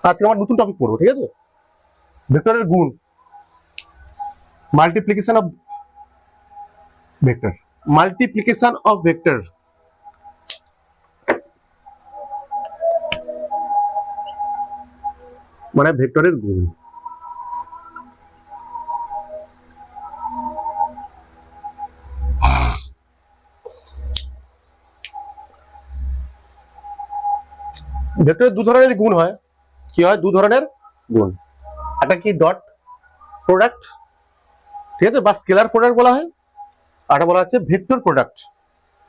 আজকে আমরা নতুন টপিক পড়বো, ঠিক আছে? ভেক্টরের গুণ, multiplication of vector, multiplication of vector. মানে ভেক্টরের গুণ। ভেক্টরের দু ধরনের গুণ হয়। কি হয়? দু ধরনের গুণ। একটা কি ডট প্রোডাক্ট, ঠিক আছে, বা স্কেলার প্রোডাক্ট বলা হয়। আর একটা বলা হচ্ছে ভেক্টর প্রোডাক্ট,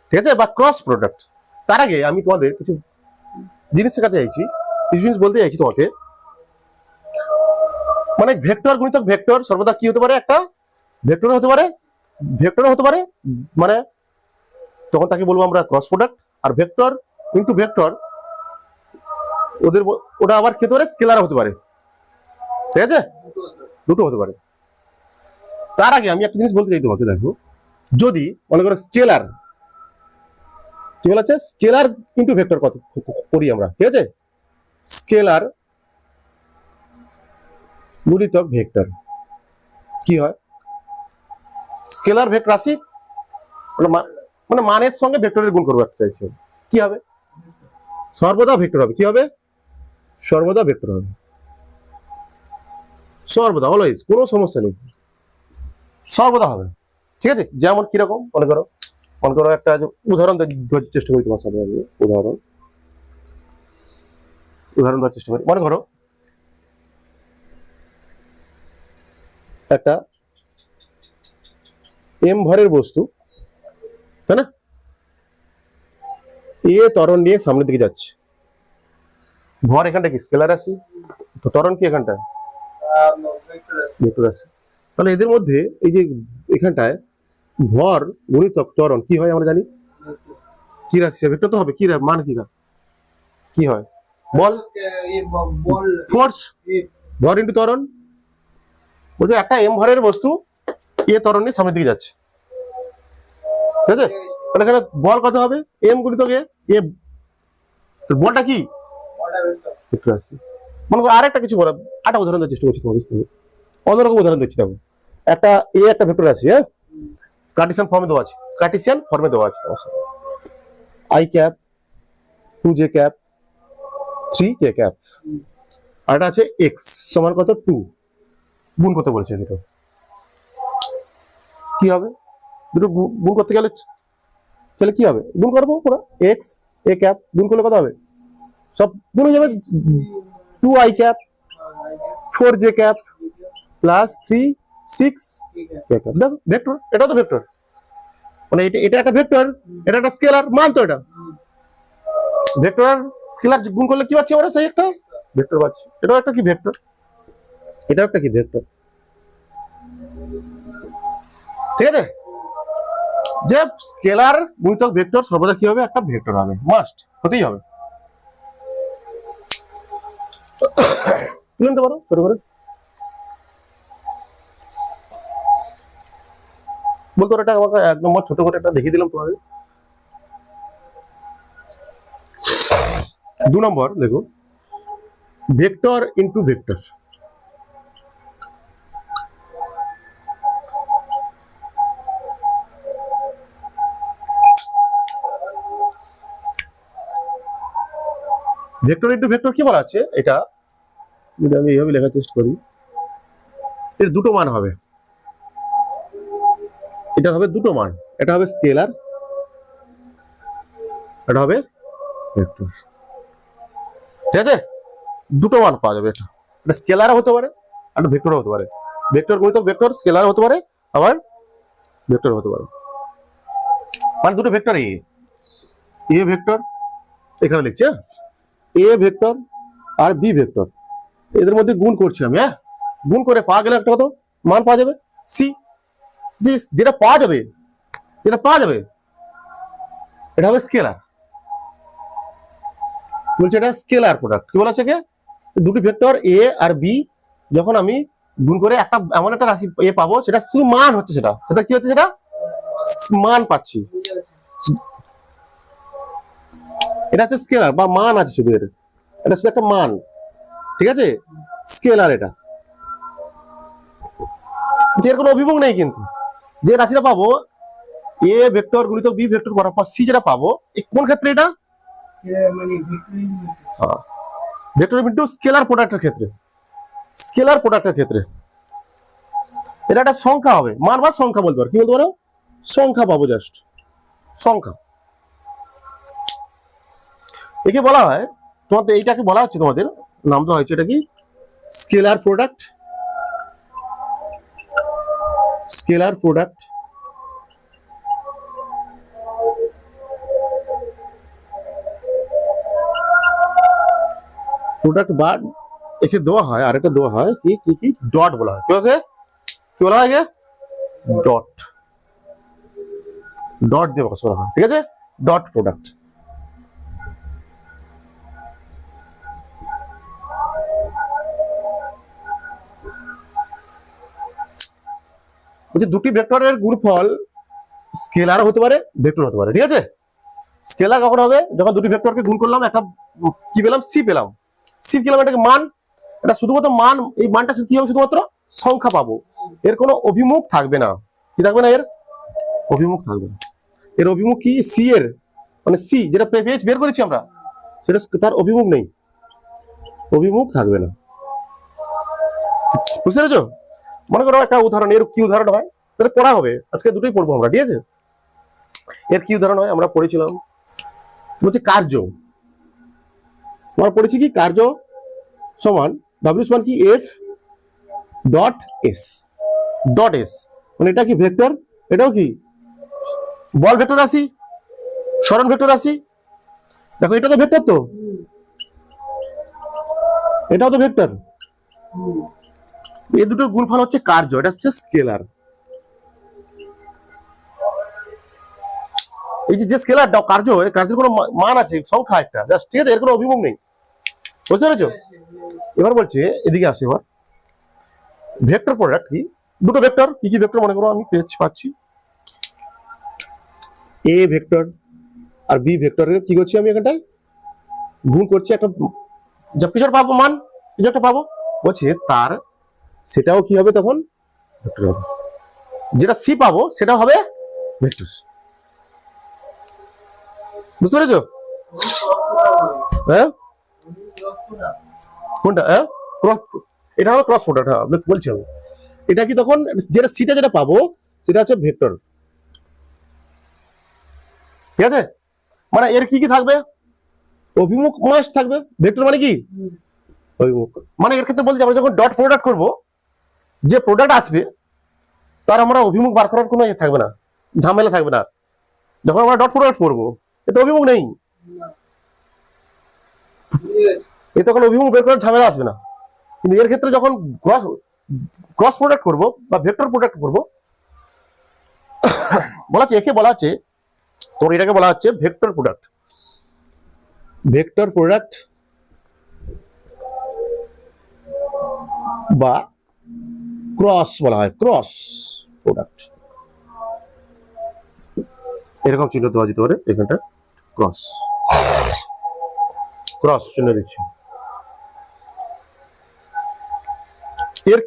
ঠিক আছে, বা ক্রস প্রোডাক্ট। তার আগে আমি তোমাদের কিছু জিনিস শেখাতে চাইছি, কিছু জিনিস বলতে চাইছি তোমাকে। মানে ভেক্টর গুণিতক ভেক্টর সর্বদা কি হতে পারে? একটা ভেক্টর হতে পারে, ভেক্টর হতে পারে, মানে তখন তাকে বলবো আমরা ক্রস প্রোডাক্ট। আর ভেক্টর ইন্টু ভেক্টর ওদের ওটা আবার খেতে পারে স্কেলার হতে পারে, ঠিক আছে, দুটো হতে পারে। তার আগে আমি একটা জিনিস বলতে চাই তোমাকে, দেখো, যদি মনে করো স্কেলার, কি বলা আছে, স্কেলার ইন্টু ভেক্টর কত করি আমরা, ঠিক আছে, স্কেলার গুণিতক ভেক্টর কি হয়? স্কেলার ভেক্টর রাশি মানে মানের সঙ্গে ভেক্টরের গুণ করবো একটা চাইছি, কি হবে? সর্বদা ভেক্টর হবে। কি হবে? সর্বদা ভেক্টর হবে, সর্বদা, অলওয়েজ, কোনো সমস্যা নেই, সর্বদা হবে, ঠিক আছে। যেমন কিরকম মনে করো একটা উদাহরণ দেওয়ার চেষ্টা করি তোমার সামনে। আমি উদাহরণ দেওয়ার চেষ্টা করি। মনে করো একটা এম ভরের বস্তু, তাই না, এ ত্বরণ নিয়ে সামনের দিকে যাচ্ছে। ভর এখানটা কি স্কেলার রাশি, তো ত্বরণ কি এখানটা ভেক্টর রাশি। তাহলে এদের মধ্যে এই যে এখানটায় ভর গুণিতক ত্বরণ কি হয় আমরা জানি, কি রাশি? ভেক্টর তো হবে। কি মান কি হয়? বল, ফোর্স, ভর ইন্টু ত্বরণ। বলছে একটা এম ভরের বস্তু এ ত্বরণ নিয়ে সামনের দিকে যাচ্ছে, ঠিক আছে। তাহলে এখানে বল কত হবে? এম গুণিতক এ। বলটা কি? ভেক্টর রাশি। মনে করো আরেকটা কিছু বলা, একটা উদাহরণ দেওয়ার চেষ্টা করছি তোমার, অন্যরকম উদাহরণ দিচ্ছি। দেখো, একটা একটা ভেক্টর রাশি, হ্যাঁ, কার্টেসিয়ান ফর্মে দেওয়া আছে, কার্টেসিয়ান ফর্মে দেওয়া আছে। I cap 2j cap 3k cap, আর এটা আছে এক্স সমান কত 2, গুণ করতে বলছে দুটো। কি হবে? দুটো গুণ করতে গেলে তাহলে কি হবে? গুণ করবো পুরো, এক্স এ ক্যাপ গুণ করলে কত হবে? সব গুণ হয়ে যাবে। 2i cap 4j cap plus 3 6k cap. দেখো ভেক্টর, এটা তো ভেক্টর, মানে এটা একটা ভেক্টর, এটা একটা স্কেলার মান। তো এটা ভেক্টর আর স্কেলার গুণ করলে কি পাচ্ছি আমরা? সেই একটা ভেক্টর পাচ্ছি। এটাও একটা কি ভেক্টর, এটাও একটা কি ভেক্টর, ঠিক আছে। যে স্কেলার গুণিতক ভেক্টর সর্বদা কি হবে? একটা ভেক্টর হবে, মাস্ট হতেই হবে। তুলে নিতে পারো ছোট করে, বলতো এটা আমাকে এক নম্বর ছোট করে একটা দেখিয়ে দিলাম তোমাদের। 2 নম্বর দেখো, vector into vector. Vector into vector কি বলা আছে? এটা যদি আমি এইভাবে লেখার চেষ্টা করি, এর দুটো মান হবে। এটা হবে দুটো মান, এটা হবে স্কেলার, এটা হবে ভেক্টর, ঠিক আছে। দুটো মান পাওয়া যাবে। এটা স্কেলার হতে পারে আর ভেক্টর হতে পারে। ভেক্টর গুণিতক ভেক্টর স্কেলার হতে পারে, আবার ভেক্টর হতে পারে। মানে দুটো ভেক্টর, এ ভেক্টর এখানে লিখছি, এ ভেক্টর আর বি ভেক্টর, এদের মধ্যে গুণ করছি আমি, হ্যাঁ। গুণ করে পাওয়া গেলে একটা কত মান পাওয়া যাবে? সি। যেটা পাওয়া যাবে, এটা হবে স্কেলার। বলছে এটা স্কেলার প্রোডাক্ট। কি বলা আছে? দুটি ভেক্টর এ আর বি যখন আমি গুণ করে একটা এমন একটা রাশি এ পাবো, সেটা শুধু মান হচ্ছে, সেটা কি হচ্ছে? সেটা মান পাচ্ছি। এটা হচ্ছে স্কেলার বা মান আছে শুধু, এটা শুধু একটা মান, ঠিক আছে, স্কেলার এটা, যে এর কোনো অভিমুখ নেই, কিন্তু যে রাশিটা পাবো এ ভেক্টর গুণিত বি ভেক্টর করার পর সি যেটা পাবো, কোন ক্ষেত্রে এটা ভেক্টর ইনটু স্কেলার প্রোডাক্টের ক্ষেত্রে, স্কেলার প্রোডাক্টের ক্ষেত্রে এটা একটা সংখ্যা হবে, মান বা সংখ্যা বলতে পারো, কি বলতে পারো, সংখ্যা পাবো, জাস্ট সংখ্যা। একে বলা হয়, তোমাদের এইটাকে বলা হচ্ছে, তোমাদের নাম তো হয়েছে এটা কি scalar product, scalar product. Product বা একে দেওয়া হয়, আর একটা দেওয়া হয় কি কি কি ডট বলা হয়, কি বলা হয় ডট, ডট দিয়ে প্রকাশ করা হয়, ঠিক আছে, ডট প্রোডাক্ট। দুটি ভেক্টরের গুণফল স্কেলার হতে পারে, ভেক্টর হতে পারে, ঠিক আছে। স্কেলার কখন হবে, যখন দুটি ভেক্টরকে গুণ করলাম, একটা কি পেলাম, সি পেলাম, সি পেলাম, এটাকে মান, এটা শুধুমাত্র মান, এই মানটা কি হবে, শুধুমাত্র সংখ্যা পাবো, এর কোনো অভিমুখ থাকবে না, কি থাকবে না, এর অভিমুখ থাকবে না। এর অভিমুখ কি, সি এর মানে সি যেটা পেজ বের করেছি আমরা, সেটা তার অভিমুখ নেই, অভিমুখ থাকবে না, বুঝতে পেরেছো। মনে করো একটা উদাহরণ, এর কি উদাহরণ হয়, তাহলে পড়া হবে, আজকে দুটোই পড়বো আমরা, ঠিক আছে। এর কি উদাহরণ হয় আমরা পড়েছিলাম, বলছে কার্য, আমরা পড়েছি কি কার্য সমান ডাব্লিউ সমান কি F dot S, dot S মানে এটা কি ভেক্টর, এটাও কি বল ভেক্টর রাশি, সরণ ভেক্টর রাশি, দেখো এটা তো ভেক্টর, তো এটাও তো ভেক্টর, এই দুটোর গুণফল হচ্ছে কার্য, এটা হচ্ছে স্কেলার। এই যে স্কেলার কার্য, এই কার্যের কোনো মান আছে, সংখ্যা একটা জাস্ট, ঠিক আছে, এর কোনো অভিমুখ নেই, বুঝতে পেরেছো। এবার বলছে এদিকে আসে, এবার ভেক্টর প্রোডাক্ট কি, দুটো ভেক্টর, কি কি ভেক্টর মনে করো, আমি পেজ পাচ্ছি, এ ভেক্টর আর বি ভেক্টরের কি করছি আমি এখানটায় গুণ করছি, একটা যা কিছু পাবো মান, কিছু একটা পাবো, বলছে তার সেটাও কি হবে তখন ভেক্টর হবে, যেটা সি পাবো সেটা হবে ভেক্টর, বুঝতে পেরেছো। হ্যাঁ কোনটা, হ্যাঁ ক্রস, এটা হলো ক্রস প্রোডাক্ট, হ্যাঁ বলছি আমি, এটা কি তখন যেটা সিটা যেটা পাবো সেটা হচ্ছে ভেক্টর, ঠিক আছে। মানে এর কি কি থাকবে, অভিমুখ মাস্ট থাকবে, ভেক্টর মানে কি অভিমুখ, মানে এর ক্ষেত্রে বলছি আমরা যখন ডট প্রোডাক্ট করব, যে প্রোডাক্ট আসবে তার আমরা অভিমুখ বার করার কোনো থাকবে না, ঝামেলা থাকবে না, যখন আমরা ডট প্রোডাক্ট করবো এতে অভিমুখ নেই, এতে কোনো অভিমুখ বের করার ঝামেলা আসবে না। কিন্তু এর ক্ষেত্রে যখন ক্রস প্রোডাক্ট করবো বা ভেক্টর প্রোডাক্ট করবো, বলা আছে একে বলা আছে, তোর এটাকে বলা হচ্ছে ভেক্টর প্রোডাক্ট, ভেক্টর প্রোডাক্ট বা ক্রস বলা হয়, ক্রস প্রোডাক্ট, এরকম চিহ্ন দেওয়া যেতে পারে এখানটা, ক্রস, ক্রস চিহ্ন দিচ্ছি। এর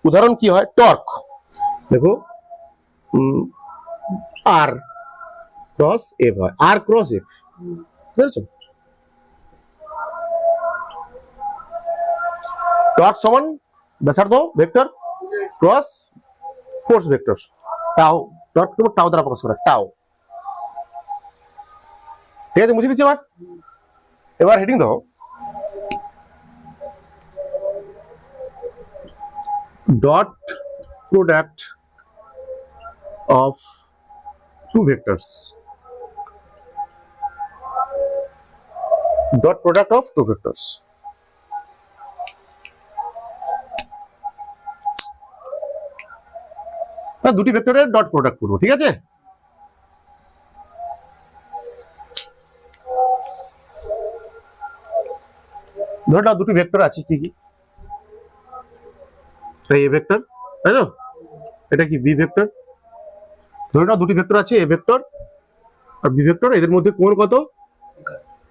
উদাহরণ কি হয়, টর্ক, দেখো আর ক্রস এফ হয়, আর ক্রস এফ, বুঝেছো, টর্ক সমান ব্যাসার্ধ ভেক্টর ক্রস ফোর্স ভেক্টর, টাও, টর্ক তোমার টাও দ্বারা প্রকাশ করা, টাও, ঠিক আছে, মুছে দিচ্ছি। এবার হেডিং দাও, dot product of two vectors, dot product of two vectors, দুটি ভেক্টরের ডট প্রোডাক্ট করবো, ঠিক আছে। ধরে নাও দুটি ভেক্টর আছে, কি কি, এ ভেক্টর, তাই তো, এটা কি বি ভেক্টর, ধরে নাও দুটি ভেক্টর আছে, এ ভেক্টর আর বি ভেক্টর, এদের মধ্যে কোণ কত,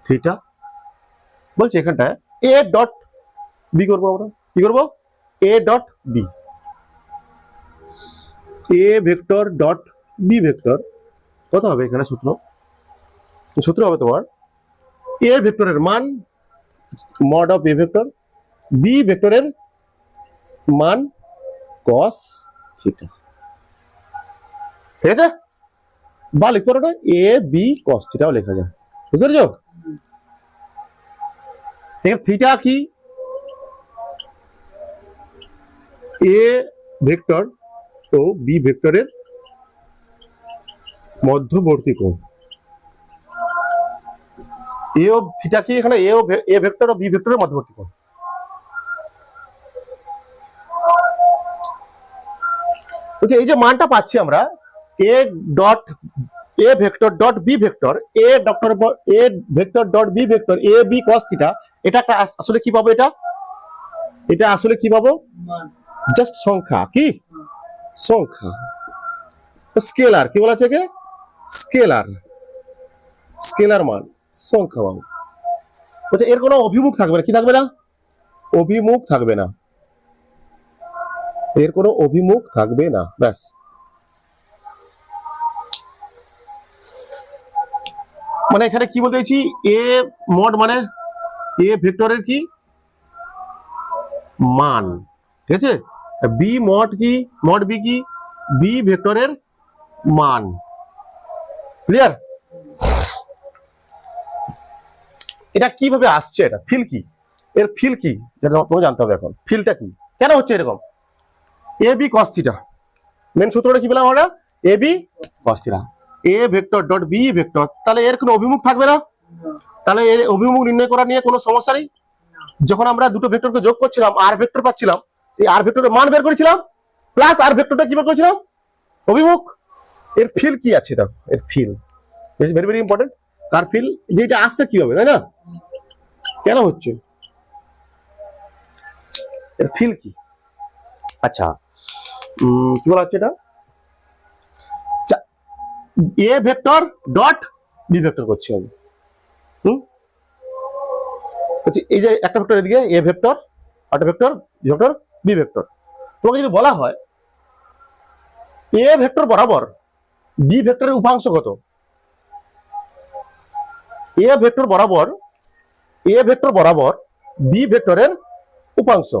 থিটা, বলছে এখানটায় এ ডট বি করবো আমরা, কি করবো, A dot B, A vector dot B vector কত হবে এখানে সূত্র, সূত্র হবে তোমার এ ভেক্টরের মান mod of A vector, B ভেক্টরের মান কস থিটা, ঠিক আছে, বা লিখতে পারো না এ বি কস থিটাও লেখা যায়, বুঝতে পেরেছো? এখানে থিটা কি, এ ভেক্টর ও বি ভেক্টরের মধ্যবর্তী কোণ, এ ও থিটা কি এখানে এ ভেক্টর ও বি ভেক্টরের মধ্যবর্তী কোণ। ওকে, এই যে মানটা পাচ্ছি আমরা A dot A vector dot B vector, A vector dot B vector A B cos theta, এটা একটা আসলে কি পাবো, এটা আসলে কি পাবো, জাস্ট সংখ্যা, কি সংখ্যা, স্কেলার, কি বলা আছে একে, স্কেলার, স্কেলার মান সংখ্যা পাবো। বলছে এর কোনো অভিমুখ থাকবে না, কি থাকবে না, অভিমুখ থাকবে না, এর কোনো অভিমুখ থাকবে না, ব্যাস। মানে এখানে কি বলতে চাইছি, এ মড মানে এ ভেক্টরের কি মান, ঠিক আছে, বি মড কি, মড বি কি, বি ভেক্টরের মান, ক্লিয়ার? এটা কিভাবে আসছে, এটা ফিল কি, এর ফিল কি যেটা তোমাকে জানতে হবে এখন, ফিলটা কি, কেন হচ্ছে এরকম, A B cos theta, main সূত্রটা কি বললাম আমরা, A B cos theta, A vector dot B vector, তাহলে এর কোনো অভিমুখ থাকবে না, তাহলে এর অভিমুখ নির্ণয় করা নিয়ে কোনো সমস্যা নেই। যখন আমরা দুটো ভেক্টরকে যোগ করছিলাম আর ভেক্টর পাচ্ছিলাম, সেই আর ভেক্টরের মান বের করেছিলাম, প্লাস আর ভেক্টরটা কি বের করেছিলাম, অভিমুখ। এর ফিল কি আছে, দেখো এর ফিল ভেরি ভেরি ইম্পর্টেন্ট, তার ফিল যে এটা আসছে কিভাবে, তাই না, কেন হচ্ছে, এর ফিল কি, আচ্ছা কি বলা হচ্ছে, এটা A vector dot B vector করছি আমি, এই যে একটা ভেক্টর এদিকে এ ভেক্টর, একটা ভেক্টর ভেক্টর বি ভেক্টর, তোমাকে যদি বলা হয় এ ভেক্টর বরাবর বি ভেক্টরের উপাংশ কত, এ ভেক্টর বরাবর বি ভেক্টরের উপাংশ,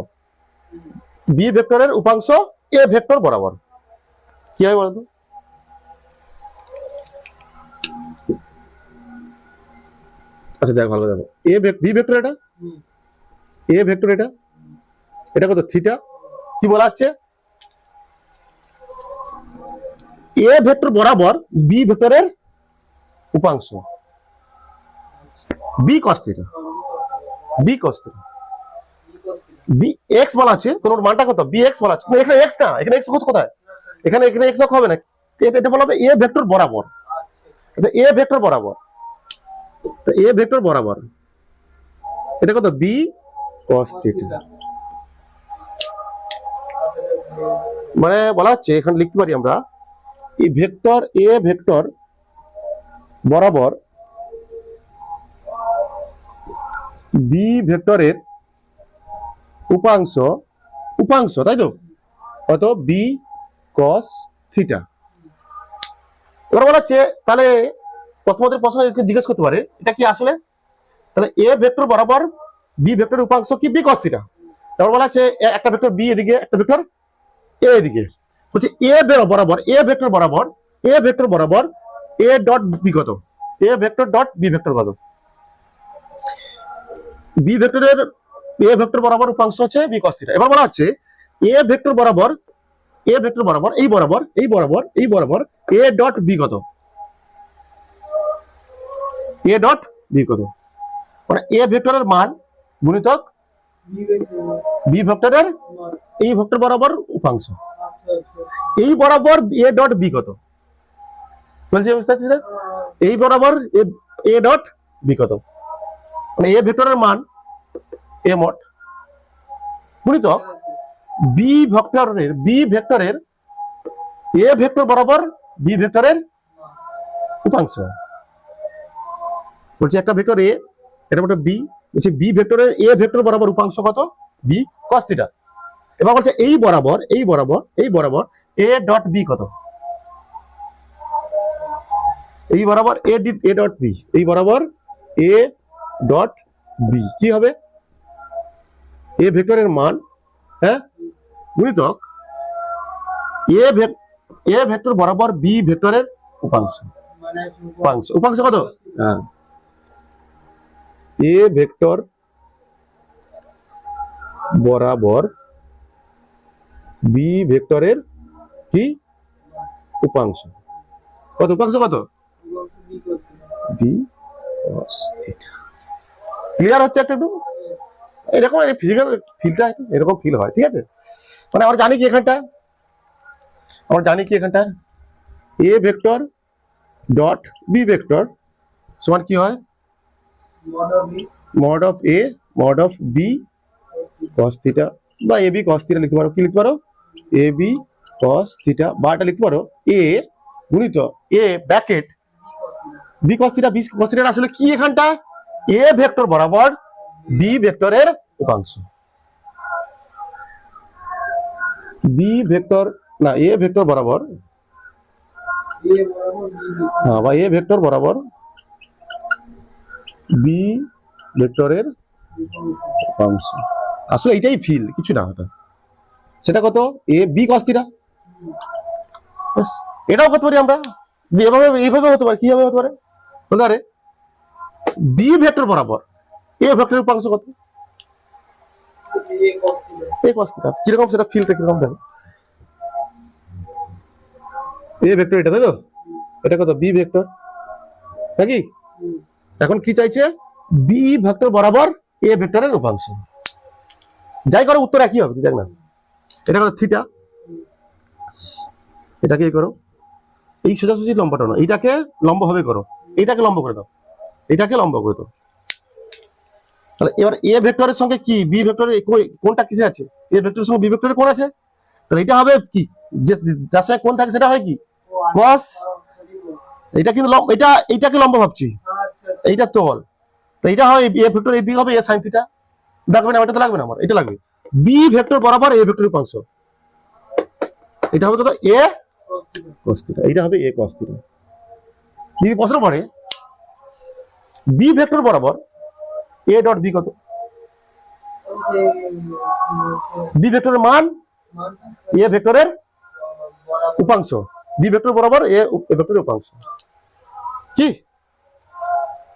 বি ভেক্টরের উপাংশ এ ভেক্টর বরাবর কি হবে বলতো, আচ্ছা দেখো ভালো, দেখো এ বি ভেক্টর, এটা এ ভেক্টর, এটা কত থিটা, কি বলা হচ্ছে, এ ভেক্টর বরাবর বি ভেক্টরের উপাংশ, B cos theta, B cos theta, B X বলা আছে, কোন মানটা কত, বি এক্স বলা আছে, এখানে এক্স না, এখানে এক্স কত কোথায়, এখানে এক্স হবে না, এটা বলা হবে এ ভেক্টর বরাবর, আচ্ছা এ ভেক্টর বরাবর, এ ভেক্টর বরাবর এটা কত, বি কস থিটা, মানে বলা হচ্ছে এখানে লিখতে পারি আমরা এই ভেক্টর এ ভেক্টর বরাবর বি ভেক্টরের উপাংশ, তাই তো, কত, বি কস থিটা। এবার বলা হচ্ছে তাহলে প্রথমত প্রশ্ন জিজ্ঞেস করতে পারে এটা কি আসলে, তাহলে এ ভেক্টর বরাবর বি ভেক্টরের উপাংশ কি, বি কস থিটা, তারপর বলা হচ্ছে একটা ভেক্টর বি এদিকে, একটা ভেক্টর এ এদিকে, হচ্ছে এ বরাবর এ ভেক্টর বরাবর এ ডট বি কত, A vector dot B vector কত, বি ভেক্টরের এ ভেক্টর বরাবর উপাংশ হচ্ছে বি কস থিটা। এবার বলা হচ্ছে এ ভেক্টর বরাবর এই বরাবর এ ডট বি কত, এ ডট বি কত, মানে এ ভেক্টরের মান গুণিতক বি ভেক্টরের এই ভেক্টর বরাবর উপাংশ, এই বরাবর এ ডট বি কত, বলছি বুঝতে পারছিস না, এই বরাবর এ ডট বি কত, মানে এ ভেক্টরের মান এ মড গুণিতক বি ভেক্টরের এ ভেক্টর বরাবর বি ভেক্টরের উপাংশ, বলছি একটা ভেক্টর এ, এটা ভেক্টর বি, বলছি বি ভেক্টরের এ ভেক্টর বরাবর উপাংশ কত, বি কস থিটা। এবার বলছে এই বরাবর এ ডট বি কত, এই বরাবর এ ডট বি, এই বরাবর এ ডট বি কি হবে, এ ভেক্টরের মান, হ্যাঁ, গুণিতক এ ভেক্টর বরাবর বি ভেক্টরের উপাংশ। উপাংশ কত, হ্যাঁ, এ ভেক্টর বরাবর বি ভেক্টরের কি উপাংশ কত, উপাংশ কত, বি কস থিটা। ক্লিয়ার হচ্ছে একটা, একটু এরকম ফিজিক্যাল ফিলটা এরকম ফিল হয়, ঠিক আছে। মানে আমরা জানি কি এখানটা A vector dot B vector সমান কি হয়, mod of A mod of B cos theta, বা এ বি কস থিটা লিখতে পারো, কি লিখতে পারো, এ বি কস থিটা, বা এটা লিখতে পারো এ গুণিত A bracket B cos theta. B cos theta আসলে কি, এখানটা এ ভেক্টর বরাবর বি ভেক্টরের উপাংশ, বি ভেক্টর না এ ভেক্টর বরাবর, হ্যাঁ, বা এ ভেক্টর বরাবর বি ভেক্টরের উপাংশ। আসলে এটাই ফিল, কিছু না ওটা, সেটা কত, এ বি কস থিটা। এটাও করতে পারি আমরা, এইভাবে হতে পারে, কিভাবে হতে পারে, বলতে পারে বি ভেক্টর বরাবর এ ভেক্টরের উপাংশ কত, এ কস থিটা। কিরকম সেটা ফিলটা কিরকম দেখো, এ ভেক্টর এটা, তাই তো, এটা কত, বি ভেক্টর নাকি। এখন কি চাইছে, বি ভেক্টর বরাবর এ ভেক্টরের উপাংশ। যাই করো উত্তর একই হবে, দেখ না, এটা কত থিটা, এটাকে করো, এই সোজাসুজি লম্বটা না, এইটাকে লম্ব ভাবে করো, এইটাকে লম্ব করে দাও, এটাকে লম্ব করে দাও। তাহলে এবার এ ভেক্টরের সঙ্গে কি বি ভেক্টরের কোনটা কিসে আছে, এ ভেক্টরের সঙ্গে বি ভেক্টরের কোন আছে, তাহলে এটা হবে কি, যে যার সঙ্গে কোন থাকে সেটা হয় কি cos, এটা কিন্তু এইটাকে লম্ব ভাবছি, এইটা তল, তো এটা হয় এ ভেক্টর এই দিকে হবে এ sin থিটা, দেখবে না ওটা তো লাগবে না, আমার এটা লাগবে বি ভেক্টর বরাবর এ ভেক্টরের উপাংশ, এটা হবে কত, এ cos থিটা, এটা হবে এ cos থিটা। যদি প্রশ্ন পড়ে বি ভেক্টর বরাবর এ ডট বি কত, বি ভেক্টরের মান এ ভেক্টরের উপাংশ, বি ভেক্টর বরাবর এ ভেক্টরের উপাংশ, কি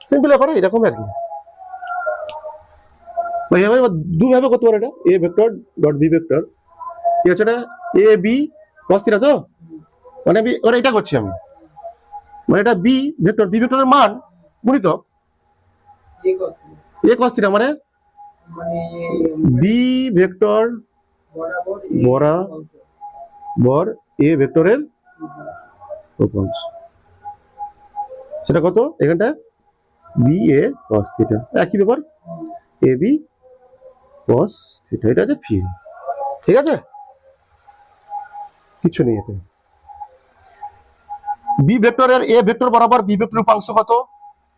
সিম্পল ব্যাপার এরকম আর কি। দুভাবে করতে পারে এটা, A vector dot B vector, কি হচ্ছে না, এ বি cos থিটা, তো মানে ওরা এটা করছি আমি, মানে এটা বি ভেক্টর বি ভেক্টরের মান গুণিত এ cos থিটা, মানে বি ভেক্টর বরাবর এ ভেক্টরের উপাংশ, সেটা কত, এখানটা বি এ cos থিটা, একই ব্যাপার এ বি cos থিটা, এটা হচ্ছে ফিল, ঠিক আছে, কিছু নেই এতে। বি ভেক্টরের এ ভেক্টর বরাবর বি ভেক্টর উপাংশ কত,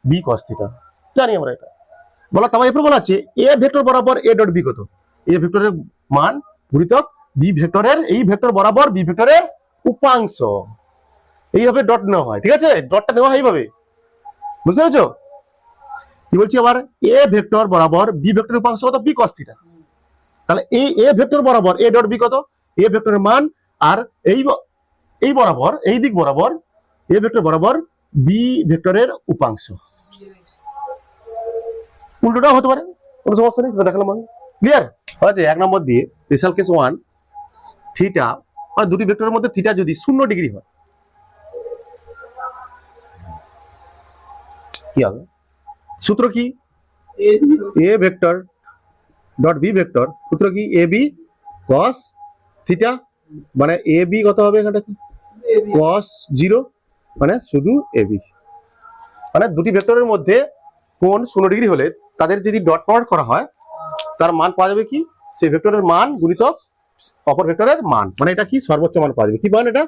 বি cos থিটা, জানি আমরা এটা বলা, তারপর এরপর বলা আছে এ ভেক্টর বরাবর এ ডট বি কত, এ ভেক্টরের মান গুণিতক বি ভেক্টরের এই ভেক্টর বরাবর বি ভেক্টরের উপাংশ, এইভাবে ডট নেওয়া হয়, ঠিক আছে, ডটটা নেওয়া হয় এইভাবে, বুঝতে পেরেছো। কি বলছি আবার, এ ভেক্টর বরাবর বি ভেক্টরের উপাংশ কত, বি cos থিটা, তাহলে এই এ ভেক্টর বরাবর এ ডট বি কত, এ ভেক্টরের মান, আর এই বরাবর এই দিক বরাবর এ ভেক্টর বরাবর বি ভেক্টরের উপাংশ, উল্টোটাও হতে পারে, কোনো সমস্যা নেই, দেখালাম আমি, ক্লিয়ার হয়েছে। 1 নম্বর দিয়ে স্পেশাল কেস 1 থিটা, মানে দুটি ভেক্টরের মধ্যে থিটা যদি 0 ডিগ্রি হয় কি হবে, সূত্র কি, A vector dot B vector, সূত্র কি, এ বি cos থিটা, মানে এ বি কত হবে, এখানটা cos 0, মানে শুধু এ বি, মানে দুটি ভেক্টরের মধ্যে কোণ 0 ডিগ্রি হলে তাদের যদি ডট প্রোডাক্ট করা হয় তার মান পাওয়া যাবে কি, সেই ভেক্টরের মান গুণিতক অপর ভেক্টরের মান, মানে এটা কি সর্বোচ্চ মান পাওয়া যাবে, কি মান, এটা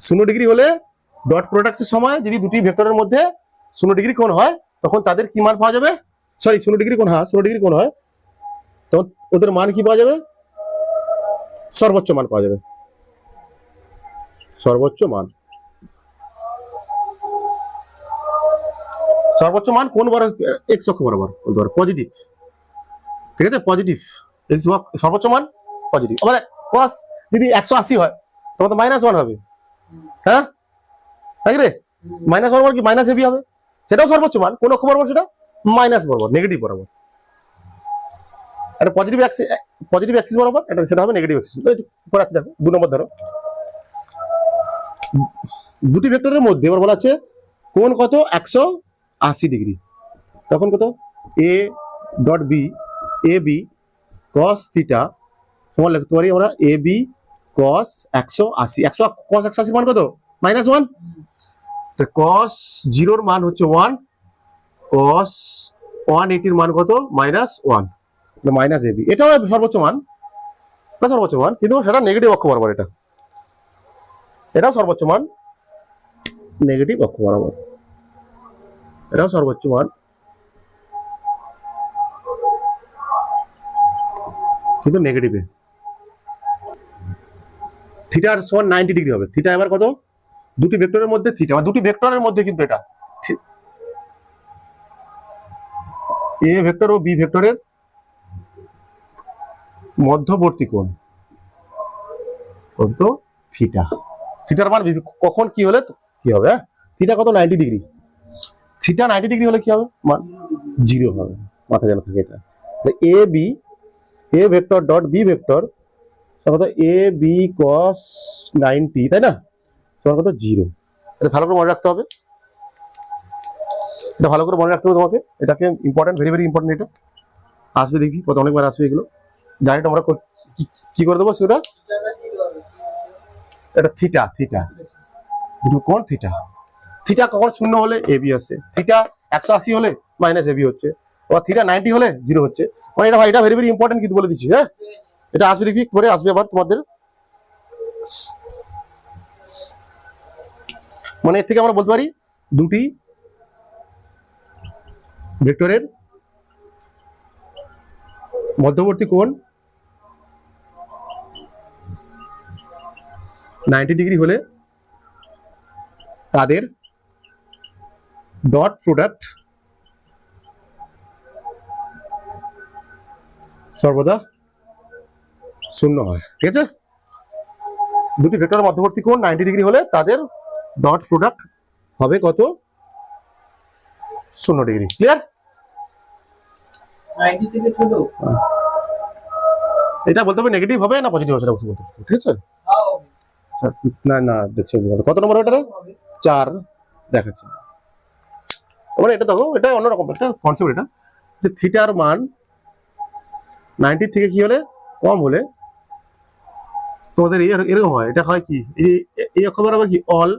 0 ডিগ্রি হলে ডট প্রোডাক্টের সময় যদি দুটি ভেক্টরের মধ্যে 0 ডিগ্রি কোণ হয় তখন তাদের কি মান পাওয়া যাবে, সরি 0 ডিগ্রি কোণ, হ্যাঁ 0 ডিগ্রি কোণ হয়, তখন ওদের মান কি পাওয়া যাবে? সর্বোচ্চ মান পাওয়া যাবে, সর্বোচ্চ মান। সর্বোচ্চ মান কোন বরাবর? এক্স অক্ষ বরাবর পজিটিভ, ঠিক আছে, পজিটিভ এক্স সর্বোচ্চ মান পজিটিভ। আবার cos যদি 180 হয় তখন তো -1 হবে, হ্যাঁ তাই রে, -1 বরাবর কি মাইনাস এবি হবে, সেটাও সর্বোচ্চ মান। কোন অক্ষ বরাবর? সেটা মাইনাস বরাবর, নেগেটিভ বরাবর। এটা পজিটিভ অ্যাক্সিস বরাবর, এটা সেটা হবে নেগেটিভ অ্যাক্সিস। পরে আছে দেখো 2 নম্বর ধরো, দুটি ভেক্টরের মধ্যে এবার বলা আছে কোণ কত? 180 ডিগ্রি। তখন কত? A dot B, A B cos theta সমান লিখতে পারি আমরা এ বি কস 180। কস 180 মান কত? -1। কস 0 মান হচ্ছে 1, কস 180 মান কত? -1, মাইনাস এবি। এটাও সর্বোচ্চ মান, সর্বোচ্চ মান, কিন্তু সেটা নেগেটিভ অক্ষ বরাবর। এটাও সর্বোচ্চ মান, নেগেটিভ অক্ষ বরাবর। এটাও সর্বোচ্চ মান, কিন্তু নেগেটিভে। থিটার সমান 90 ডিগ্রি হবে। থিটা এবার কত? দুটি ভেক্টরের মধ্যে থিটা, দুটি ভেক্টরের মধ্যে কিন্তু এটা এ ভেক্টর ও বি ভেক্টরের মধ্যবর্তী কোণ কত? থিটা। থিটার মান কখন কি হলে কি হবে? থিটা কত? 90 ডিগ্রি। থিটা 90 ডিগ্রি হলে কি হবে? মান 0 হবে, মাথায় জানা থাকে এটা। A B, A vector dot B vector সমান কত? এ বি কস 90, তাই না, সমান কত? 0। এটা ভালো করে মনে রাখতে হবে, এটা ভালো করে মনে রাখতে হবে তোমাকে। এটাকে ইম্পর্টেন্ট, ভেরি ভেরি ইম্পর্টেন্ট। এটা আসবে দেখবি কত, অনেকবার আসবে এগুলো। ডাইরেক্ট আমরা কি করে দেবো সেটা, এটা থিটা, থিটা কোণ থিটা। থিটা কখন শূন্য হলে এবি আসে, থিটা 180 হলে মাইনাস এবি হচ্ছে, আবার থিটা 90 হলে 0 হচ্ছে। মানে এটা ভাই, এটা ভেরি ভেরি ইম্পর্টেন্ট কিন্তু বলে দিচ্ছি, হ্যাঁ। এটা আসবে দেখবি পরে, আসবে আবার তোমাদের। মানে এর থেকে আমরা বলতে পারি দুটি ভেক্টরের মধ্যবর্তী কোণ 90 ডিগ্রি হলে তাদের ডট প্রোডাক্ট সর্বদা শূন্য হয়, ঠিক আছে। দুটি ভেক্টরের মধ্যবর্তী কোণ 90 ডিগ্রি হলে তাদের ডট প্রোডাক্ট হবে কত? 0 ডিগ্রি। ক্লিয়ার? 90 থেকে ছোট, এটা বলতে হবে নেগেটিভ হবে না পজিটিভ হবে, সেটা বলতে হবে, ঠিক আছে। না না, দেখছো কত নম্বর? এটা 4 দেখাচ্ছে। মানে এটা দেখো, এটা অন্যরকম একটা কনসেপ্ট। এটা যে থিটার মান 90 থেকে কি হলে কম হলে তোমাদের এরকম হয়। এটা হয় কি, এই অক্ষ বরাবর কি অল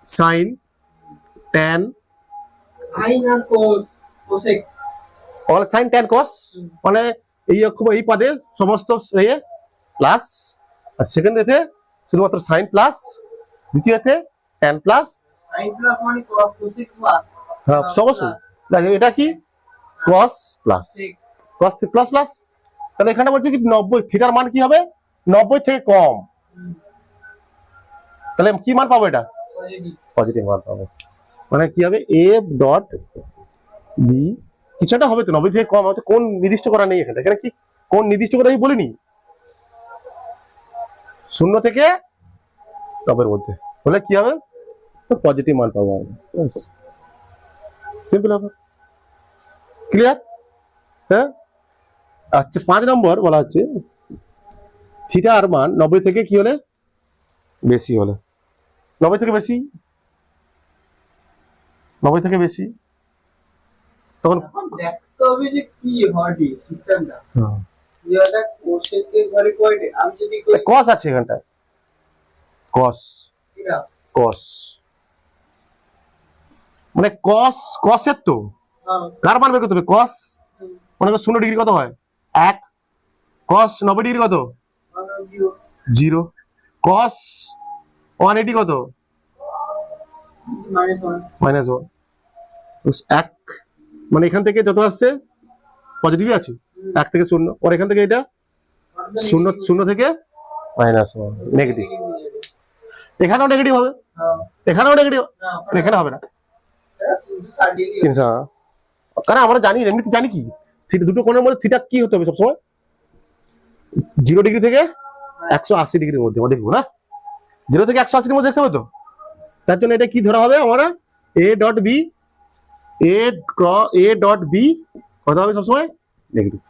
সাইন ট্যান, সাইন আর cos, cosec, all sine tan cos, মানে এই অক্ষ এই পদে সমস্ত প্লাস, আর সেকেন্ড এতে শুধুমাত্র সাইন প্লাস, দ্বিতীয়তে ট্যান প্লাস, সাইন প্লাস মানে কোসেক প্লাস, হ্যাঁ সমস্ত। এটা কি কস প্লাস, কস প্লাস প্লাস। তাহলে এখানে বলছে কি 90, থিটার মান কি হবে? 90 থেকে কম। তাহলে কি মান পাবো? এটা পজিটিভ মান পাবো। মানে কি হবে? এ ডট বি কিছু একটা হবে তো, 90 থেকে কম হবে। কোন নির্দিষ্ট করা নেই এখানে, এখানে কি কোন নির্দিষ্ট করে আমি বলিনি। 0 থেকে 90 মধ্যে হলে কি হবে? পজিটিভ মান পাবো আমরা, সিম্পল হবে। ক্লিয়ার? হ্যাঁ। আচ্ছা 5 নম্বর বলা হচ্ছে থিটার মান 90 থেকে কি হলে বেশি হলে, 90 থেকে বেশি, 90 থেকে বেশি, তখন দেখতে হবে যে কি হয় সিস্টেমটা। এটা কোসেকের ঘরে কয়টা? আমি যদি কস আছে এখানটায়, কস, কস মানে কসের তো কার মান বের করতে হবে? কস মানে 0 ডিগ্রি কত হয়? 1, কস 90 ডিগ্রি কত? 0, কস 180 কত? -1, 1। মানে এখান থেকে যত আসছে পজিটিভই আছে, 1 থেকে 0, আর এখান থেকে এটা 0 থেকে -1 নেগেটিভ, এখানেও নেগেটিভ হবে, এখানেও নেগেটিভ, এখানে হবে না 300। কারণ আমরা জানি, এমনিতে জানি কি থিটা, দুটো কোণের মধ্যে থিটা কি হতে হবে সবসময় 0 ডিগ্রি থেকে 180 ডিগ্রির মধ্যে আমরা দেখবো না, 0 থেকে 180 এর মধ্যে দেখতে হবে তো। তার জন্য এটা কি ধরা হবে আমরা, A dot B, A dot B কত হবে সবসময় নেগেটিভ।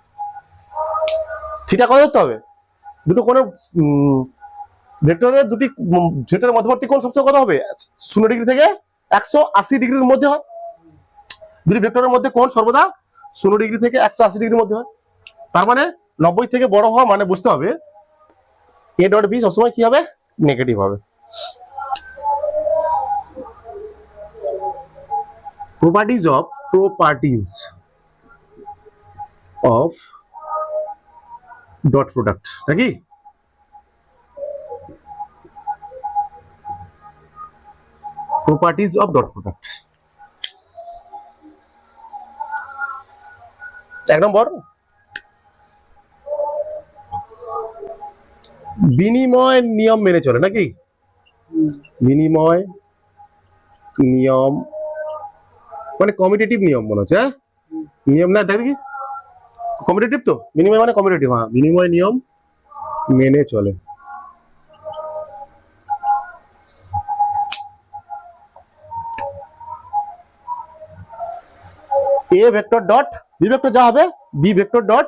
থিটা কত ধরতে হবে, দুটো কোণের ভেক্টরের দুটি ভেক্টরের মধ্যবর্তী কোণ সবসময় কত হবে 0 ডিগ্রি থেকে 180 ডিগ্রির মধ্যে হয়। দুটি ভেক্টরের মধ্যে কোণ সর্বদা 0 ডিগ্রি থেকে 180 ডিগ্রির মধ্যে হয়। তার মানে 90 থেকে বড় হওয়া মানে বুঝতে হবে এ ডট বি সবসময় কি হবে নেগেটিভ হবে। প্রপার্টিজ অফ ডট প্রোডাক্ট নাকি, প্রপার্টিজ অফ ডট প্রোডাক্ট। 1 নম্বর, বিনিময় নিয়ম মেনে চলে নাকি, বিনিময় নিয়ম মানে কমিউটেটিভ নিয়ম মনে হচ্ছে, নিয়ম না দেখ দেখি কমিউটেটিভ তো, বিনিময় মানে কমিউটেটিভ, হ্যাঁ বিনিময় নিয়ম মেনে চলে। A vector dot B vector যা হবে, বি ভেক্টর ডট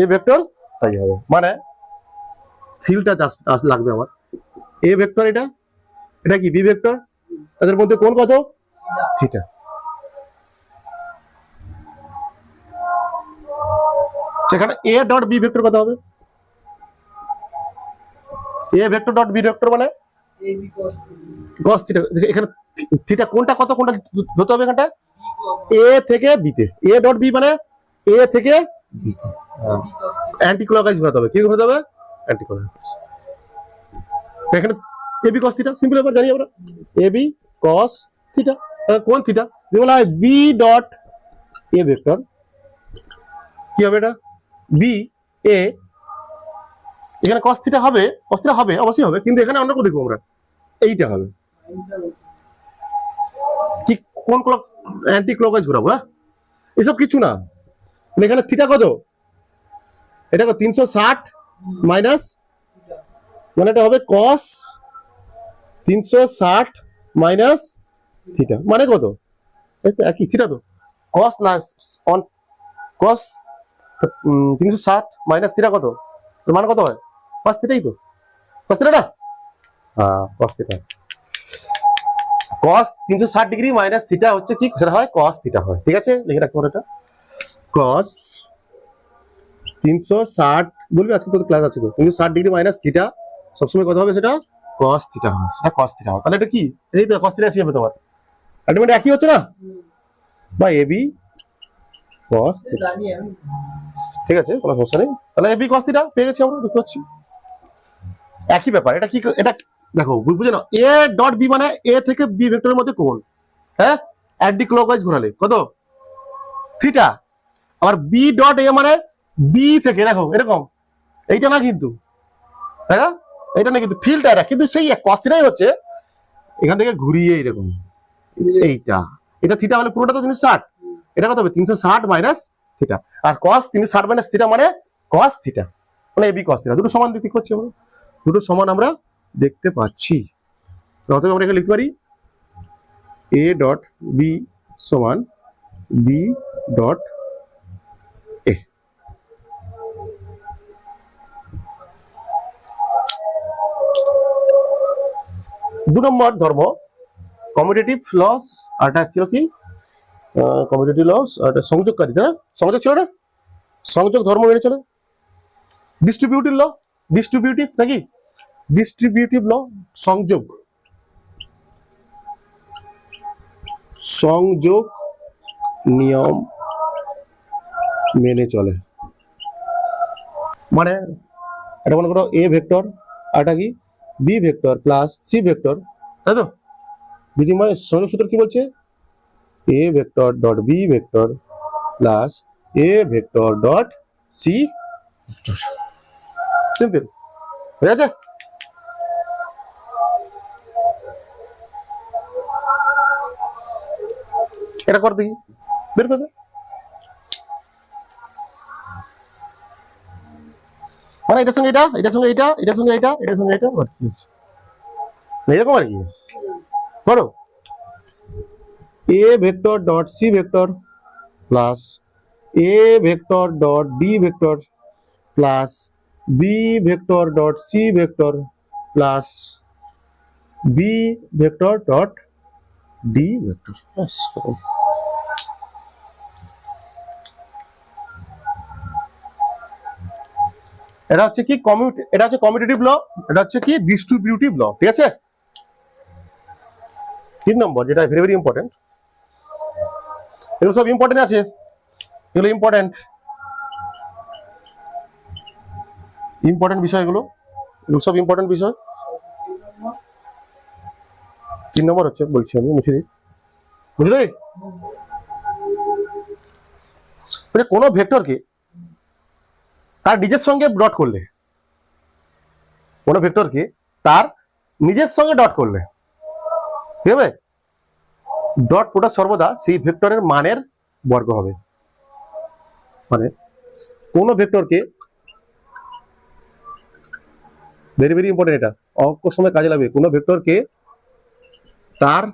এ ভেক্টর তাই হবে, মানে ফিল্ডটা লাগবে আমার, এ ভেক্টর এটা, এটা কি বি ভেক্টর, তাদের মধ্যে কোণ কত থিটা। সেখানে এ ডট বি ভেক্টর কত হবে, A vector dot B vector মানে cos থিটা। এখানে থিটা কোনটা কত, কোনটা ধরতে হবে এখানটা এ থেকে বি তে, এ ডট বি মানে এ থেকে বি তে, অ্যান্টি ক্লকওয়াইজ ঘোরাতে হবে, কি ঘোরাতে হবে অ্যান্টি ক্লকওয়াইজ। এখানে এ বি cos থিটা, সিম্পল ব্যাপার জানি আমরা, এ বি cos থিটা, কোন থিটা যদি বলা হয় বি ডট এ ভেক্টর কি হবে এটা বি এ, এখানে cos থিটা হবে, cos থিটা হবে অবশ্যই হবে, কিন্তু এখানে আমরা কোন দেখবো আমরা এইটা হবে কি, কোন ক্লক অ্যান্টি ক্লকওয়াইজ ঘোরাবো, হ্যাঁ এসব কিছু না। এখানে থিটা কত, এটা কত 360 মাইনাস, মানে এটা হবে cos 360 মাইনাস থিটা, মানে কত একই থিটা তো, cos না অন cos 360 মাইনাস থিটা কত, মানে কত হয় cos থিটাই তো, cos থিটা না, হ্যাঁ cos theta, cos 360 degree minus theta হচ্ছে কি, সেটা হয় cos থিটা হয়, ঠিক আছে লিখে রাখতে পারো এটা, cos 360 বলবি আজকে তো ক্লাস আছে তো, 360 ডিগ্রি মাইনাস থিটা সবসময় কত হবে সেটা cos থিটা হয়, সেটা cos থিটা হয়। তাহলে এটা কি, এই তো cos থিটা এসে যাবে তোমার, আলটিমেটলি একই হচ্ছে না, বা এবি cos থিটা, ঠিক আছে কোনো সমস্যা নেই। তাহলে এবি cos থিটা পেয়ে গেছি আমরা, দেখতে পাচ্ছি একই ব্যাপার। এটা কি, এটা দেখো বুঝে নাও, এ ডট বি মানে এ থেকে বি ভেক্টরের মধ্যে কোণ, হ্যাঁ অ্যান্টি ক্লকওয়াইজ ঘোরালে কত থিটা, আবার বি ডট এ মানে বি থেকে দেখো এরকম, এইটা না কিন্তু, দেখো এইটা না কিন্তু ফিল্ডটা এটা, কিন্তু সেই cos থিটাই হচ্ছে, এখান থেকে ঘুরিয়ে এরকম এইটা, এটা থিটা হলে পুরোটা তো 360, এটা কত হবে 360 মাইনাস থিটা, আর cos 360 মাইনাস থিটা মানে cos থিটা, মানে এবি cos থিটা, দুটো সমান দেখতে পাচ্ছি আমরা, দুটো সমান আমরা দেখতে পাচ্ছি। অতএব আমরা এখানে লিখতে পারি এ ডট বি সমান বি ডট এ। দু নম্বর ধর্ম কমিউটেটিভ লস, আরটা ছিল কি কমিউটেটিভ লস, আর সংযোগকারী, তাই না, সংযোগ ছিল না, সংযোগ ধর্ম মেনে চলে। ডিস্ট্রিবিউটিভ ল, ডিস্ট্রিবিউটিভ নাকি, ডিস্ট্রিবিউটিভ ল সংযোগ, সংযোগ নিয়ম মেনে চলে, মানে এটা মনে করো এ ভেক্টর আরটা কি B vector plus C vector, তাই তো বিনিময় সংযোগ সূত্র কি বলছে A vector dot B vector plus A vector dot C vector. Simple হয়ে গেছে। এটা কর দেখি, বের করে দে। মানে এটার সঙ্গে এটা, এটার সঙ্গে এটা, এটার সঙ্গে এটা, এটার সঙ্গে এটা, এরকম আর কি। করো এ vector dot C vector plus A vector dot D vector plus B vector dot C vector plus B vector dot D vector. এটা হচ্ছে কি এটা হচ্ছে কমিউটেটিভ ল, এটা হচ্ছে কি ডিস্ট্রিবিউটিভ ল, ঠিক আছে। 3 নম্বর যেটা ভেরি ভেরি ইম্পর্টেন্ট, এগুলো সব ইম্পর্টেন্ট আছে, এগুলো ইম্পর্টেন্ট বিষয়গুলো, এগুলো সব ইম্পর্টেন্ট বিষয়। 3 নম্বর হচ্ছে, বলছি আমি মুছে দিই, বুঝলি? কোনো ভেক্টরকে তার নিজের সঙ্গে ডট করলে, কোনো ভেক্টরকে তার নিজের সঙ্গে ডট করলে কি হবে? ডট প্রোডাক্ট সর্বদা সেই ভেক্টরের মানের বর্গ হবে। মানে কোন ভেক্টরকে, ভেরি ভেরি ইম্পর্টেন্ট, এটা অঙ্ক সময় কাজে লাগবে, কোন ভেক্টরকে তার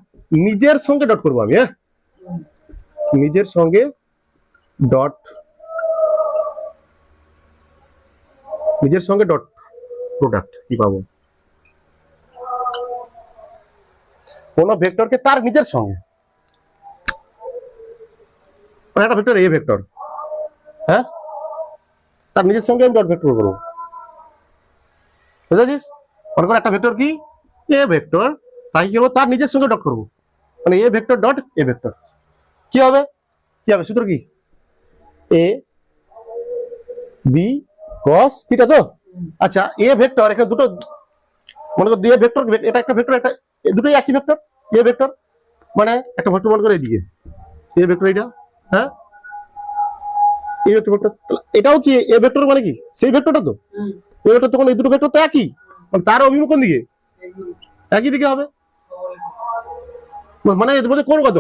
নিজের সঙ্গে ডট করবো আমি, হ্যাঁ, নিজের সঙ্গে ডট, নিজের সঙ্গে ডট প্রোডাক্ট কি পাবো? কোন ভেক্টরকে তার নিজের সঙ্গে, মানে একটা ভেক্টর এ ভেক্টর, হ্যাঁ, তার নিজের সঙ্গে আমি ডট ভেক্টর করবো, বুঝেছিস? মনে কর একটা ভেক্টর কি এ ভেক্টর, তাই কি হলো? তার নিজের সঙ্গে ডট করবো, মানে a vector dot A vector. কি হবে? কি হবে সূত্র কি? এ বি কস থিটা তো। আচ্ছা, এ ভেক্টর এখানে দুটো, মনে কর এ ভেক্টর, এটা একটা ভেক্টর, একটা, দুটোই একই ভেক্টর এ ভেক্টর, মানে একটা ভেক্টর মনে করে এদিকে এ ভেক্টর, এটা, হ্যাঁ, এই ভেক্টর, এটাও কি এ ভেক্টর, মানে কি সেই ভেক্টরটা তো এ ভেক্টর, তখন এই দুটো ভেক্টর তো একই, মানে তার অভিমুখ কোন দিকে? একই দিকে হবে, মানে এর মধ্যে কোণ কত?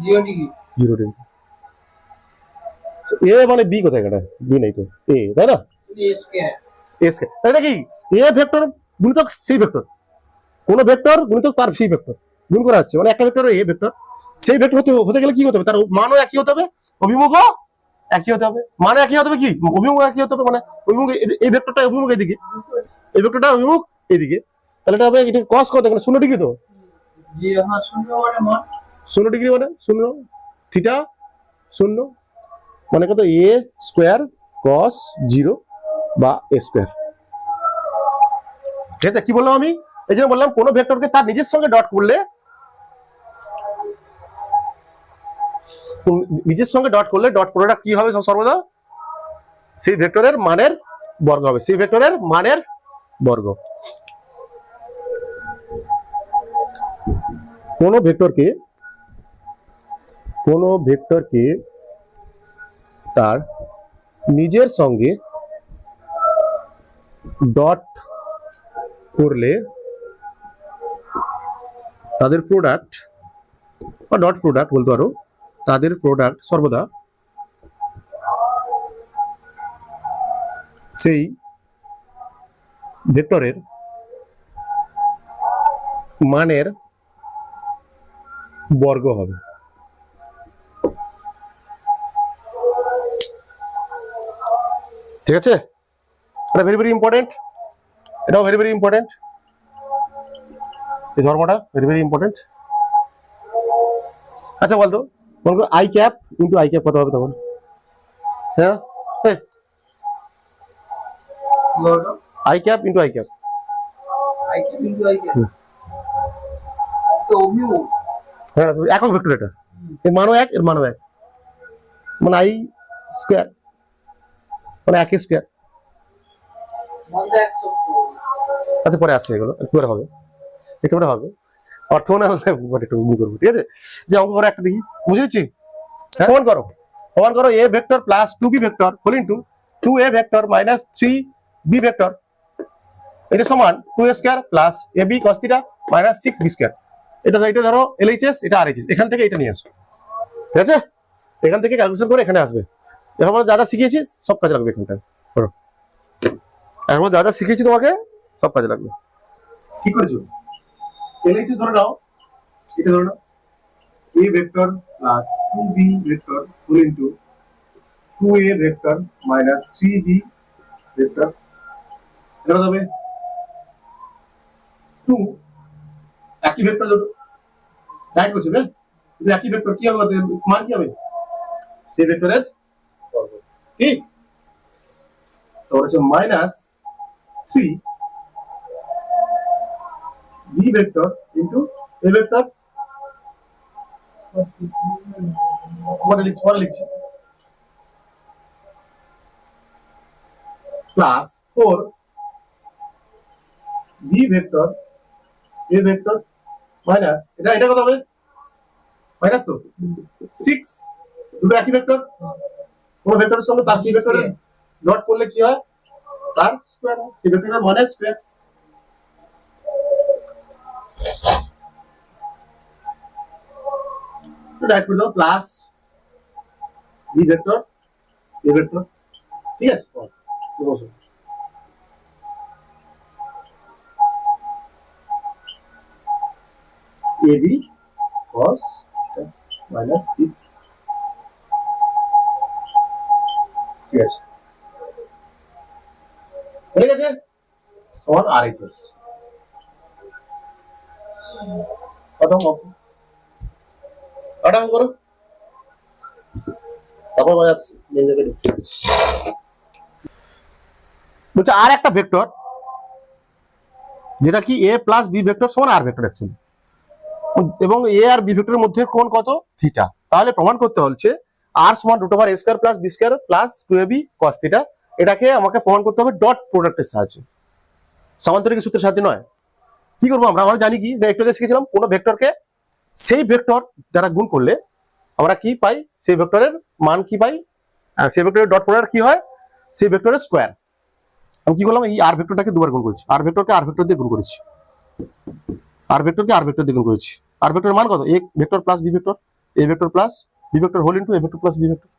0 ডিগ্রি। 0 ডিগ্রি। এ মানে বি কোথায়? এটা বি নাই তো, এ, তাই না? এ স্কয়ার, এ স্কয়ার, তাই নাকি? এ ভেক্টর গুণিতক সেই ভেক্টর, কোন ভেক্টর গুণিতক তার সেই ভেক্টর গুণ করা হচ্ছে, মানে একটা ভেক্টর এ ভেক্টর, সেই ভেক্টর হতে গেলে কি হতে হবে? তার মানও একই হতে হবে, অভিমুখও একই হতে হবে, মানে একই হতে হবে, কি অভিমুখ একই হতে হবে, মানে অভিমুখ, এই ভেক্টরটা অভিমুখ এদিকে, এই ভেক্টরটা অভিমুখ এদিকে, তাহলে এটা হবে, এটা cos কত? মানে 0 ডিগ্রি তো, জি হ্যাঁ, 0 মানে মান 0 ডিগ্রি মানে 0, থিটা 0, মানে কত? এ স্কয়ার cos 0 বা এ স্কয়ার। ঠিক আছে, কি বললাম আমি? এই জন্য বললাম কোন ভেক্টরকে তার নিজের সঙ্গে ডট করলে, নিজের সঙ্গে ডট করলে ডট প্রোডাক্ট কি হবে সর্বদা? সেই ভেক্টরের মানের বর্গ হবে, সেই ভেক্টরের মানের বর্গ। কোন ভেক্টরকে তার নিজের সঙ্গে ডট করলে তাদের প্রোডাক্ট বা ডট প্রোডাক্ট বলতে পারো, তাদের প্রোডাক্ট সর্বদা সেই ভেক্টরের মানের বর্গ হবে। ঠিক আছে, এটা ভেরি ভেরি ইম্পর্টেন্ট, এটাও ভেরি ভেরি ইম্পর্টেন্ট, এই ধর্মটা ভেরি ভেরি ইম্পর্টেন্ট। আচ্ছা বলতো, মনে করো I cap into i cap কত হবে তখন? হ্যাঁ, I cap into i cap, তো অভিমুখ, হ্যাঁ, একক ভেক্টর, এটা এর মানও এক, এর মানও এক, মানে আই স্কয়ার, মানে এক স্কয়ার। আচ্ছা পরে আসছে, এগুলো একেবারে হবে, একেবারে হবে, অর্থোগোনাল একটু করবো, ঠিক আছে? যে অঙ্ক করে একটা দেখি, বুঝে দিচ্ছি, হ্যাঁ, প্রমাণ করো, প্রমাণ করো a vector plus 2b vector whole into 2a vector minus 3b vector এটা সমান 2a square plus ab cos theta minus 6b square. এটা ধরো LHS, এটা RHS, এখান থেকে এটা নিয়ে আসো, ঠিক আছে? এখান থেকে ক্যালকুলেশন করে এখানে আসবে। এখন আমরা যা যা শিখিয়েছিস সব কাজে লাগবে এখানটা। করো, এখন যা যা শিখিয়েছি তোমাকে সব কাজে লাগবে। কি করেছো? LHS ধরে নাও, এটা ধরে নাও a vector plus 2b vector whole into 2a vector minus 3b vector. এটা কত হবে? 2 একই ভেক্টর দুটো রাইট করছে না? এটা একই ভেক্টর কি হবে? মান কি হবে? সেই ভেক্টরের বর্গ। কি? তো হচ্ছে minus 3 b vector into a vector পরে লিখছি plus 4 b vector a vector minus এটা কত হবে? মাইনাস তো 6 দুটো একই ভেক্টর, কোন ভেক্টরের সঙ্গে তার সেই ভেক্টরের ডট করলে কি হয়? তার স্কয়ার হয়, সেই ভেক্টরের মানের স্কয়ার। রাইট করে দাও plus b vector a vector, ঠিক আছে? ab cos minus 6, ঠিক আছে? হয়ে গেছে সমান RHS। প্রথম ওটা করো, তারপর আসছি মেন জায়গায় ঢুকছি। বলছে আর একটা ভেক্টর যেটা কি a প্লাস b ভেক্টর সমান r ভেক্টর অ্যাকচুয়ালি, এবং a আর b ভেক্টরের মধ্যে কোণ কত? থিটা। তাহলে প্রমাণ করতে হচ্ছে r সমান √ a square plus b square plus 2ab cos theta. এটাকে আমাকে প্রমাণ করতে হবে ডট প্রোডাক্টের সাহায্যে, সামান্তরিক সূত্রের সাহায্যে নয়। কি করবো আমরা জানি কি, একটু আগে শিখেছিলাম, কোন ভেক্টরকে সেই ভেক্টর দ্বারা গুণ করলে আমরা কি পাই? সেই ভেক্টরের মান কি পাই? সেই ভেক্টরের ডট প্রোডাক্ট কি হয়? সেই ভেক্টরের স্কয়ার। আমি কি করলাম? এই আর ভেক্টরটাকে দুবার গুণ করেছি, আর ভেক্টরকে আর ভেক্টর দিয়ে গুণ করেছি, আর ভেক্টরকে আর ভেক্টর দিয়ে গুণ করেছি। আর ভেক্টরের মান কত? a vector plus b vector, a vector plus b vector whole into a vector plus b vector.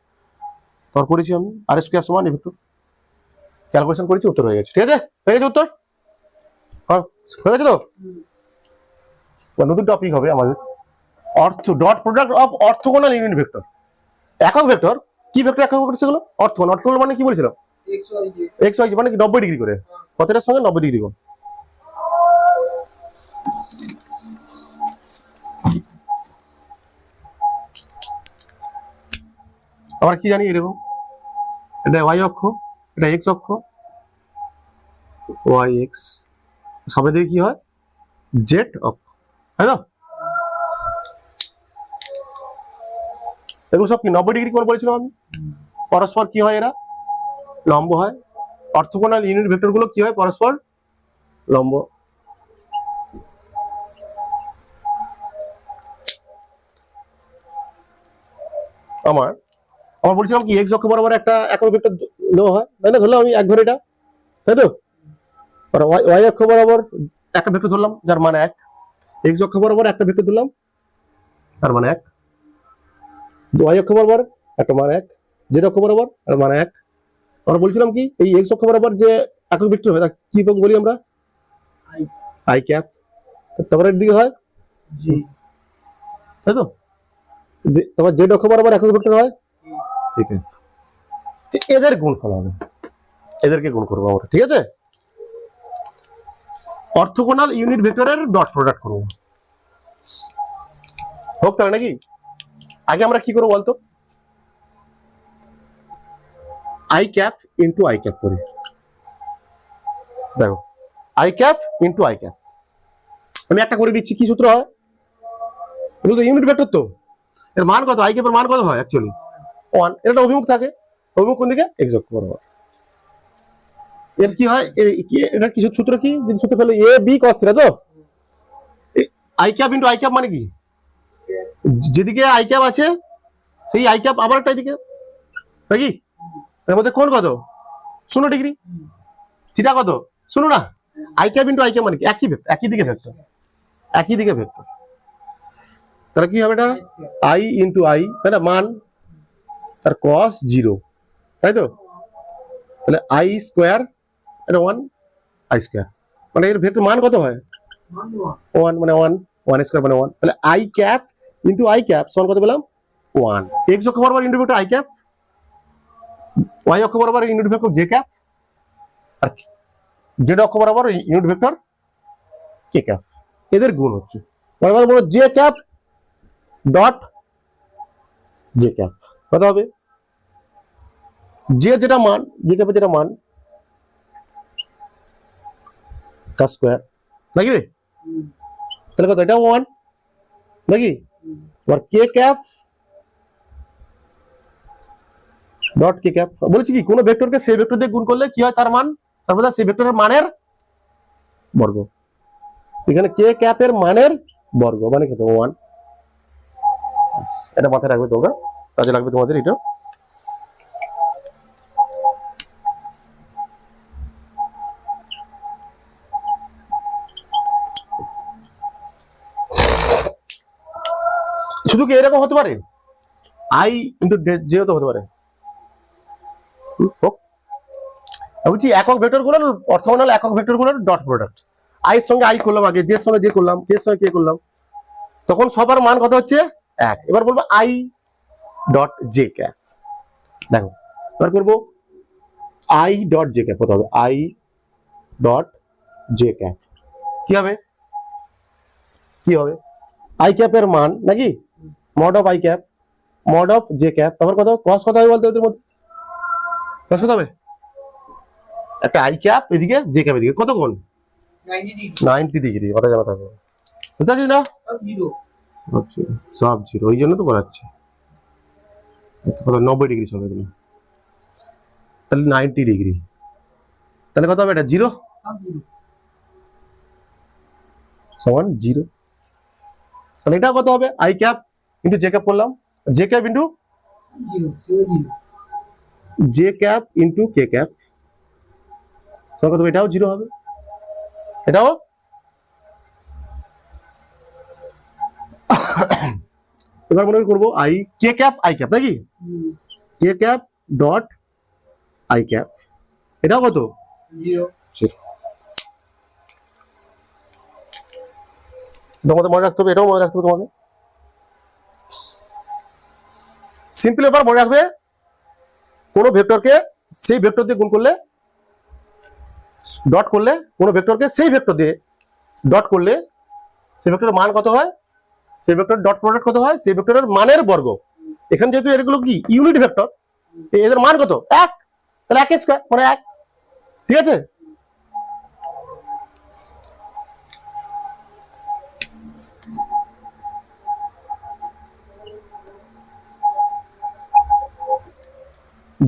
তারপর করেছি আমি আর স্কয়ার সমান a ভেক্টর, ক্যালকুলেশন করেছি, উত্তর হয়ে গেছে। ঠিক আছে? হয়ে গেছে উত্তর? হ্যাঁ হয়ে গেছে তো? নতুন টপিক হবে আমাদের dot product of orthogonal unit vector. একক ভেক্টর কি ভেক্টর? একক ভেক্টর সেগুলো অর্থোগোনাল। অর্থোগোনাল মানে কি বলেছিলাম? x y মানে কি 90 ডিগ্রি করে, কতটার সঙ্গে 90 ডিগ্রি কোণ। আমরা কি জানি এরকম, এটা y অক্ষ, এটা x অক্ষ, y x, সামনে দিকে কি হয়? z অক্ষ, তাই না? এগুলো সব কি 90 ডিগ্রি কোণ বলেছিলাম আমি। পরস্পর কি হয়? এরা লম্ব হয়। অর্থোগোনাল ইউনিট ভেক্টর গুলো কি হয়? পরস্পর লম্ব। আমার বলছিলাম কি, এক্স অক্ষ বরাবর একটা একক ভেক্টর নেওয়া হয়, তাই না? ধরলাম আমি এক ধরে এটা, তাই তো? আর ওয়াই অক্ষ বরাবর একটা ভেক্টর ধরলাম যার মান 1, এক্স অক্ষ বরাবর একটা ভেক্টর ধরলাম তার মান 1, ওয়াই অক্ষ বরাবর একটা মান 1, জেড অক্ষ বরাবর আর মান 1। আমরা বলছিলাম কি, এই এক্স অক্ষ বরাবর যে একক ভেক্টর হয় তাকে কি বলি আমরা? I cap. তারপরে এর দিকে হয় জি, তাই তো? তারপর জেড অক্ষ বরাবর একক ভেক্টর হয়, ঠিক আছে? এদের গুণফল হবে, এদেরকে গুণ করবো আমরা, ঠিক আছে? অর্থোগোনাল ইউনিট ভেক্টরের ডট প্রোডাক্ট করবো, হোক তাহলে নাকি? আগে আমরা কি করবো বলতো? I cap into i cap করি। দেখো, I cap into i cap আমি একটা করে দিচ্ছি। কি সূত্র হয়? এটা তো ইউনিট ভেক্টর, তো এর মান কত? আই ক্যাপের মান কত হয় অ্যাকচুয়ালি? 1। এটা অভিমুখ থাকে, অভিমুখ কোন দিকে? এক্স অক্ষ বরাবর। এর কি হয়? এটা কি সূত্র? কি সূত্র ফেলে? এ বি cos থিটা। তো I cap into i cap মানে কি? যেদিকে আই ক্যাপ আছে সেই আই ক্যাপ আবার একটা এদিকে নাকি? এর মধ্যে কোণ কত? 0 ডিগ্রি। থিটা কত? 0 না? I cap into i cap মানে কি? একই ভেক্টর, একই দিকে ভেক্টর, একই দিকে ভেক্টর। তাহলে কি হবে এটা? আই ইন্টু আই, তাই না? মান তার cos 0, তাই তো? তাহলে আই স্কোয়ার, এটা 1 আই স্কোয়ার, মানে এর ভেক্টর মান কত হয়? 1, মানে 1 স্কোয়ার মানে 1। তাহলে i cap into i cap সমান কত পেলাম? 1। এক্স অক্ষ বরাবর into vector i cap, y অক্ষ বরাবর ইউনিট ভেক্টর জে ক্যাপ, আর জেড অক্ষ বরাবর ইউনিট ভেক্টর কে ক্যাপ। এদের গুণ হচ্ছে মানে বলো J cap dot J cap. কত হবে? জে যেটা মান, জে ক্যাপের যেটা মান তার স্কোয়ার, নাকি রে? তাহলে কত? এটা 1 নাকি? আর K cap dot K cap বলেছি কি কোন ভেক্টরকে সেই ভেক্টর দিয়ে গুণ করলে কি হয় তার মান, তারপরে সেই ভেক্টরের মানের বর্গ। এখানে কে ক্যাপের মানের বর্গ মানে কত? 1। এটা মাথায় রাখবে তোমরা, কাজে লাগবে তোমাদের এটা। শুধু কি এরকম হতে পারে? আই ইন্টু জে তো হতে পারে। বলছি একক ভেক্টর গুলোর অর্থগোনাল একক ভেক্টর গুলোর ডট প্রোডাক্ট। আই এর সঙ্গে আই করলাম, আগে জে এর সঙ্গে জে করলাম, কে এর সঙ্গে কে করলাম, তখন সবার মান কত হচ্ছে? 1। এবার বলবো আই ডট জে ক্যাপ। দেখো এবার করবো আই ডট জে ক্যাপ। কত হবে? আই ডট জে ক্যাপ কি হবে? কি হবে? আই ক্যাপের মান নাকি mod of I cap mod of J cap, তারপর কত কস কত হবে বলতে? ওদের মধ্যে কস কত হবে? একটা আই ক্যাপ এদিকে, জে ক্যাপ এদিকে, কত কোণ? 90 ডিগ্রি। কথা জানা থাকবে, বুঝতে পারছিস না? সব জিরো, ওই জন্য তো করাচ্ছি। 90 ডিগ্রি সব এগুলো, তাহলে 90 ডিগ্রি। তাহলে কত হবে? এটা 0 সমান 0। তাহলে এটা কত হবে? I cap into J cap করলাম, J cap into J cap into K cap সমান কত হবে? এটাও 0 হবে, এটাও। এবার মনে করবো I K cap I cap নাকি? কে ক্যাপ ডট আই ক্যাপ, এটাও কত? 0। তোমাদের মনে রাখতে হবে, এটাও মনে রাখতে হবে তোমাকে। সিম্পল ব্যাপার মনে রাখবে, কোন ভেক্টরকে সেই ভেক্টর দিয়ে গুণ করলে ডট করলে, কোন ভেক্টরকে সেই ভেক্টর দিয়ে ডট করলে সেই ভেক্টরের মান কত হয়? সেই ভেক্টর ডট প্রোডাক্ট কত হয়? সেই ভেক্টরের মানের বর্গ। এখানে যেহেতু এগুলো কি ইউনিট ভেক্টর, এদের মান কত? 1। তাহলে 1 স্কয়ার মানে 1। ঠিক আছে?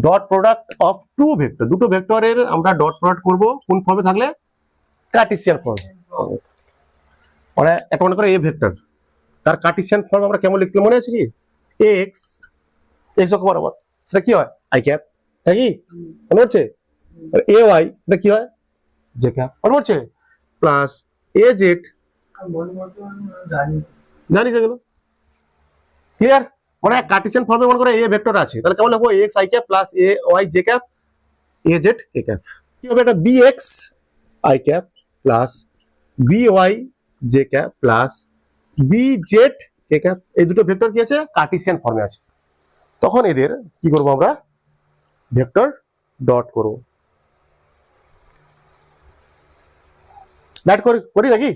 Dot product of two vector, দুটো ভেক্টরের আমরা ডট প্রোডাক্ট করব কোন ফর্মে থাকলে? Cartesian form. মানে এটা মনে করো এ ভেক্টর, তার কার্টেসিয়ান ফর্ম আমরা কেমন লিখতে মনে আছে কি? এক্স, এক্স অক্ষ বরাবর সেটা কি হয়? আই ক্যাপ, নাকি? মনে হচ্ছে? এ ওয়াই এটা কি হয়? J cap. মনে হচ্ছে? প্লাস এ জেড, জানিস এগুলো? ক্লিয়ার? মানে কার্টেসিয়ান ফর্মে মনে করো এ ভেক্টর আছে, তাহলে কেমন লিখবো? X I cap plus A Y J cap a Z K cap. কি হবে? এটা b x I cap plus B Y J cap plus B Z K cap. এই দুটো ভেক্টর কি আছে? কার্টেসিয়ান ফর্মে আছে। তখন এদের কি করব আমরা? ভেক্টর ডট করব। ডট করি নাকি?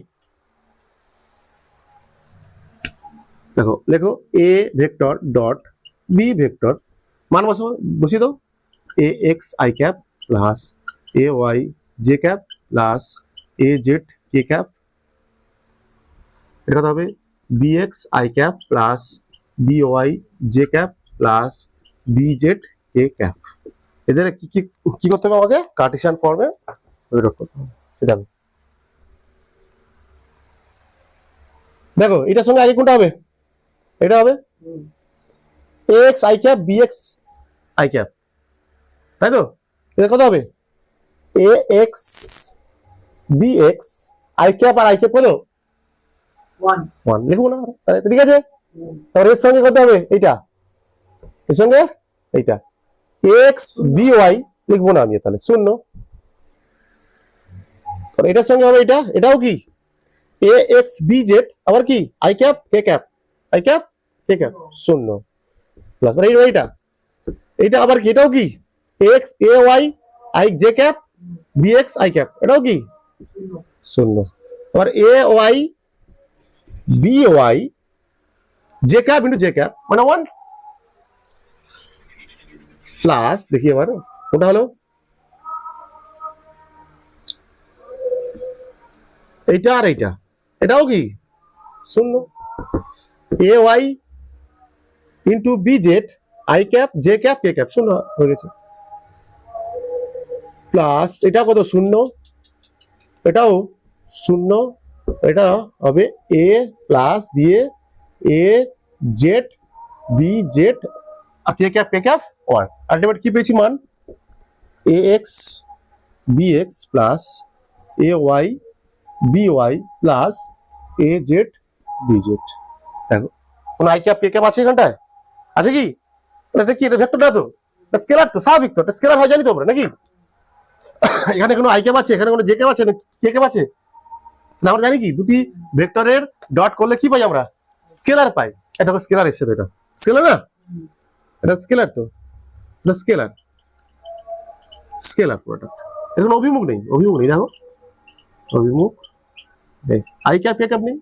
দেখো লেখো A vector dot B vector, মান বসিয়ে দাও। A X I cap plus A Y J cap plus A Z K cap. এটা হবে B x I cap plus B Y J cap plus B Z K cap. এদের কি কি কি করতে হবে আমাকে? কার্টেসিয়ান ফর্মে ডট করতে হবে। এটা দেখো এটার সঙ্গে আগে কোনটা হবে? এটা হবে X I cap B x I cap, তাই তো? এটা কত হবে? A X B x I cap আর আই ক্যাপ হলো 1 1, লিখবো না তাহলে? ঠিক আছে, তাহলে এর সঙ্গে কত হবে? এইটা, এর সঙ্গে এইটা এক্স বি ওয়াই লিখবো না আমি, তাহলে 0। তাহলে এটার সঙ্গে হবে এটা, এটাও কি এ এক্স বি জেড, আবার কি I cap K cap, I cap K cap 0 plus এইটা, এইটা আবার কি, এটাও কি X A Y I J cap B x I cap, এটাও কি 0। আবার A Y B Y J cap into J cap মানে 1 প্লাস, দেখি এবার কোনটা হলো, এইটা আর এইটা, এটাও কি 0। A Y into B Z I cap J cap K cap 0 হয়ে গেছে, প্লাস এটা কত 0, এটাও 0, এটা হবে এ প্লাস দিয়ে এ জেড বি জেড আর কে ক্যাপ 1, আলটিমেট কি পেয়েছি মান A X B X plus A Y B Y plus A Z B Z. দেখো কোন আই ক্যাপ কে ক্যাপ আছে এখানটায়, আছে কি? এটা কি, এটা ভেক্টর না তো, এটা স্কেলার তো, স্বাভাবিক তো, এটা স্কেলার হয় জানি তোমরা নাকি? এখানে কোনো আই ক্যাপ আছে, এখানে কোনো জে ক্যাপ আছে, কে ক্যাপ আছে? আমরা জানি কি দুটি ভেক্টরের ডট করলে কি পাই আমরা? স্কেলার পাই। এটা দেখো স্কেলার এসছে তো, এটা স্কেলার না, এটা স্কেলার তো, এটা স্কেলার, স্কেলার প্রোডাক্ট, এর কোনো অভিমুখ নেই, অভিমুখ নেই, দেখো অভিমুখ নেই, আই ক্যাপ কে ক্যাপ নেই।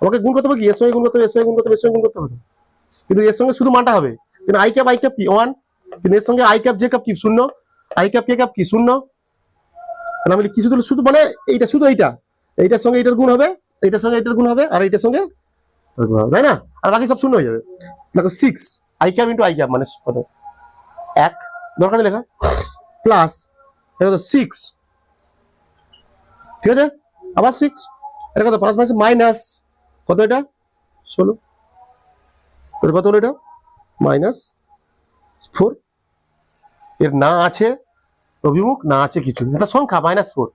আমাকে গুণ করতে হবে কি, এর সঙ্গে গুণ করতে হবে, এর সঙ্গে গুণ করতে হবে, এর সঙ্গে গুণ করতে হবে, কিন্তু এর সঙ্গে শুধু মানটা হবে, কিন্তু আই ক্যাপ কি 1, কিন্তু এর সঙ্গে আই ক্যাপ জে ক্যাপ কি 0, আই ক্যাপ কে ক্যাপ কি 0, আমি কি শুধু শুধু মানে এইটা শুধু এইটা, এইটার সঙ্গে এইটার গুণ হবে, এইটার সঙ্গে এইটার গুণ হবে, আর এইটার সঙ্গে তাই না, আর বাকি সব 0 হয়ে যাবে। দেখো 6 I cap into i cap মানে কত 1, দরকার নেই লেখা, প্লাস এটা কত 6, ঠিক আছে, আবার 6, এটা কত 5 মাইনাস কত, এটা 16, কত হলো এটা -4, এর না আছে অভিমুখ, না আছে কিছু, এটা সংখ্যা -4,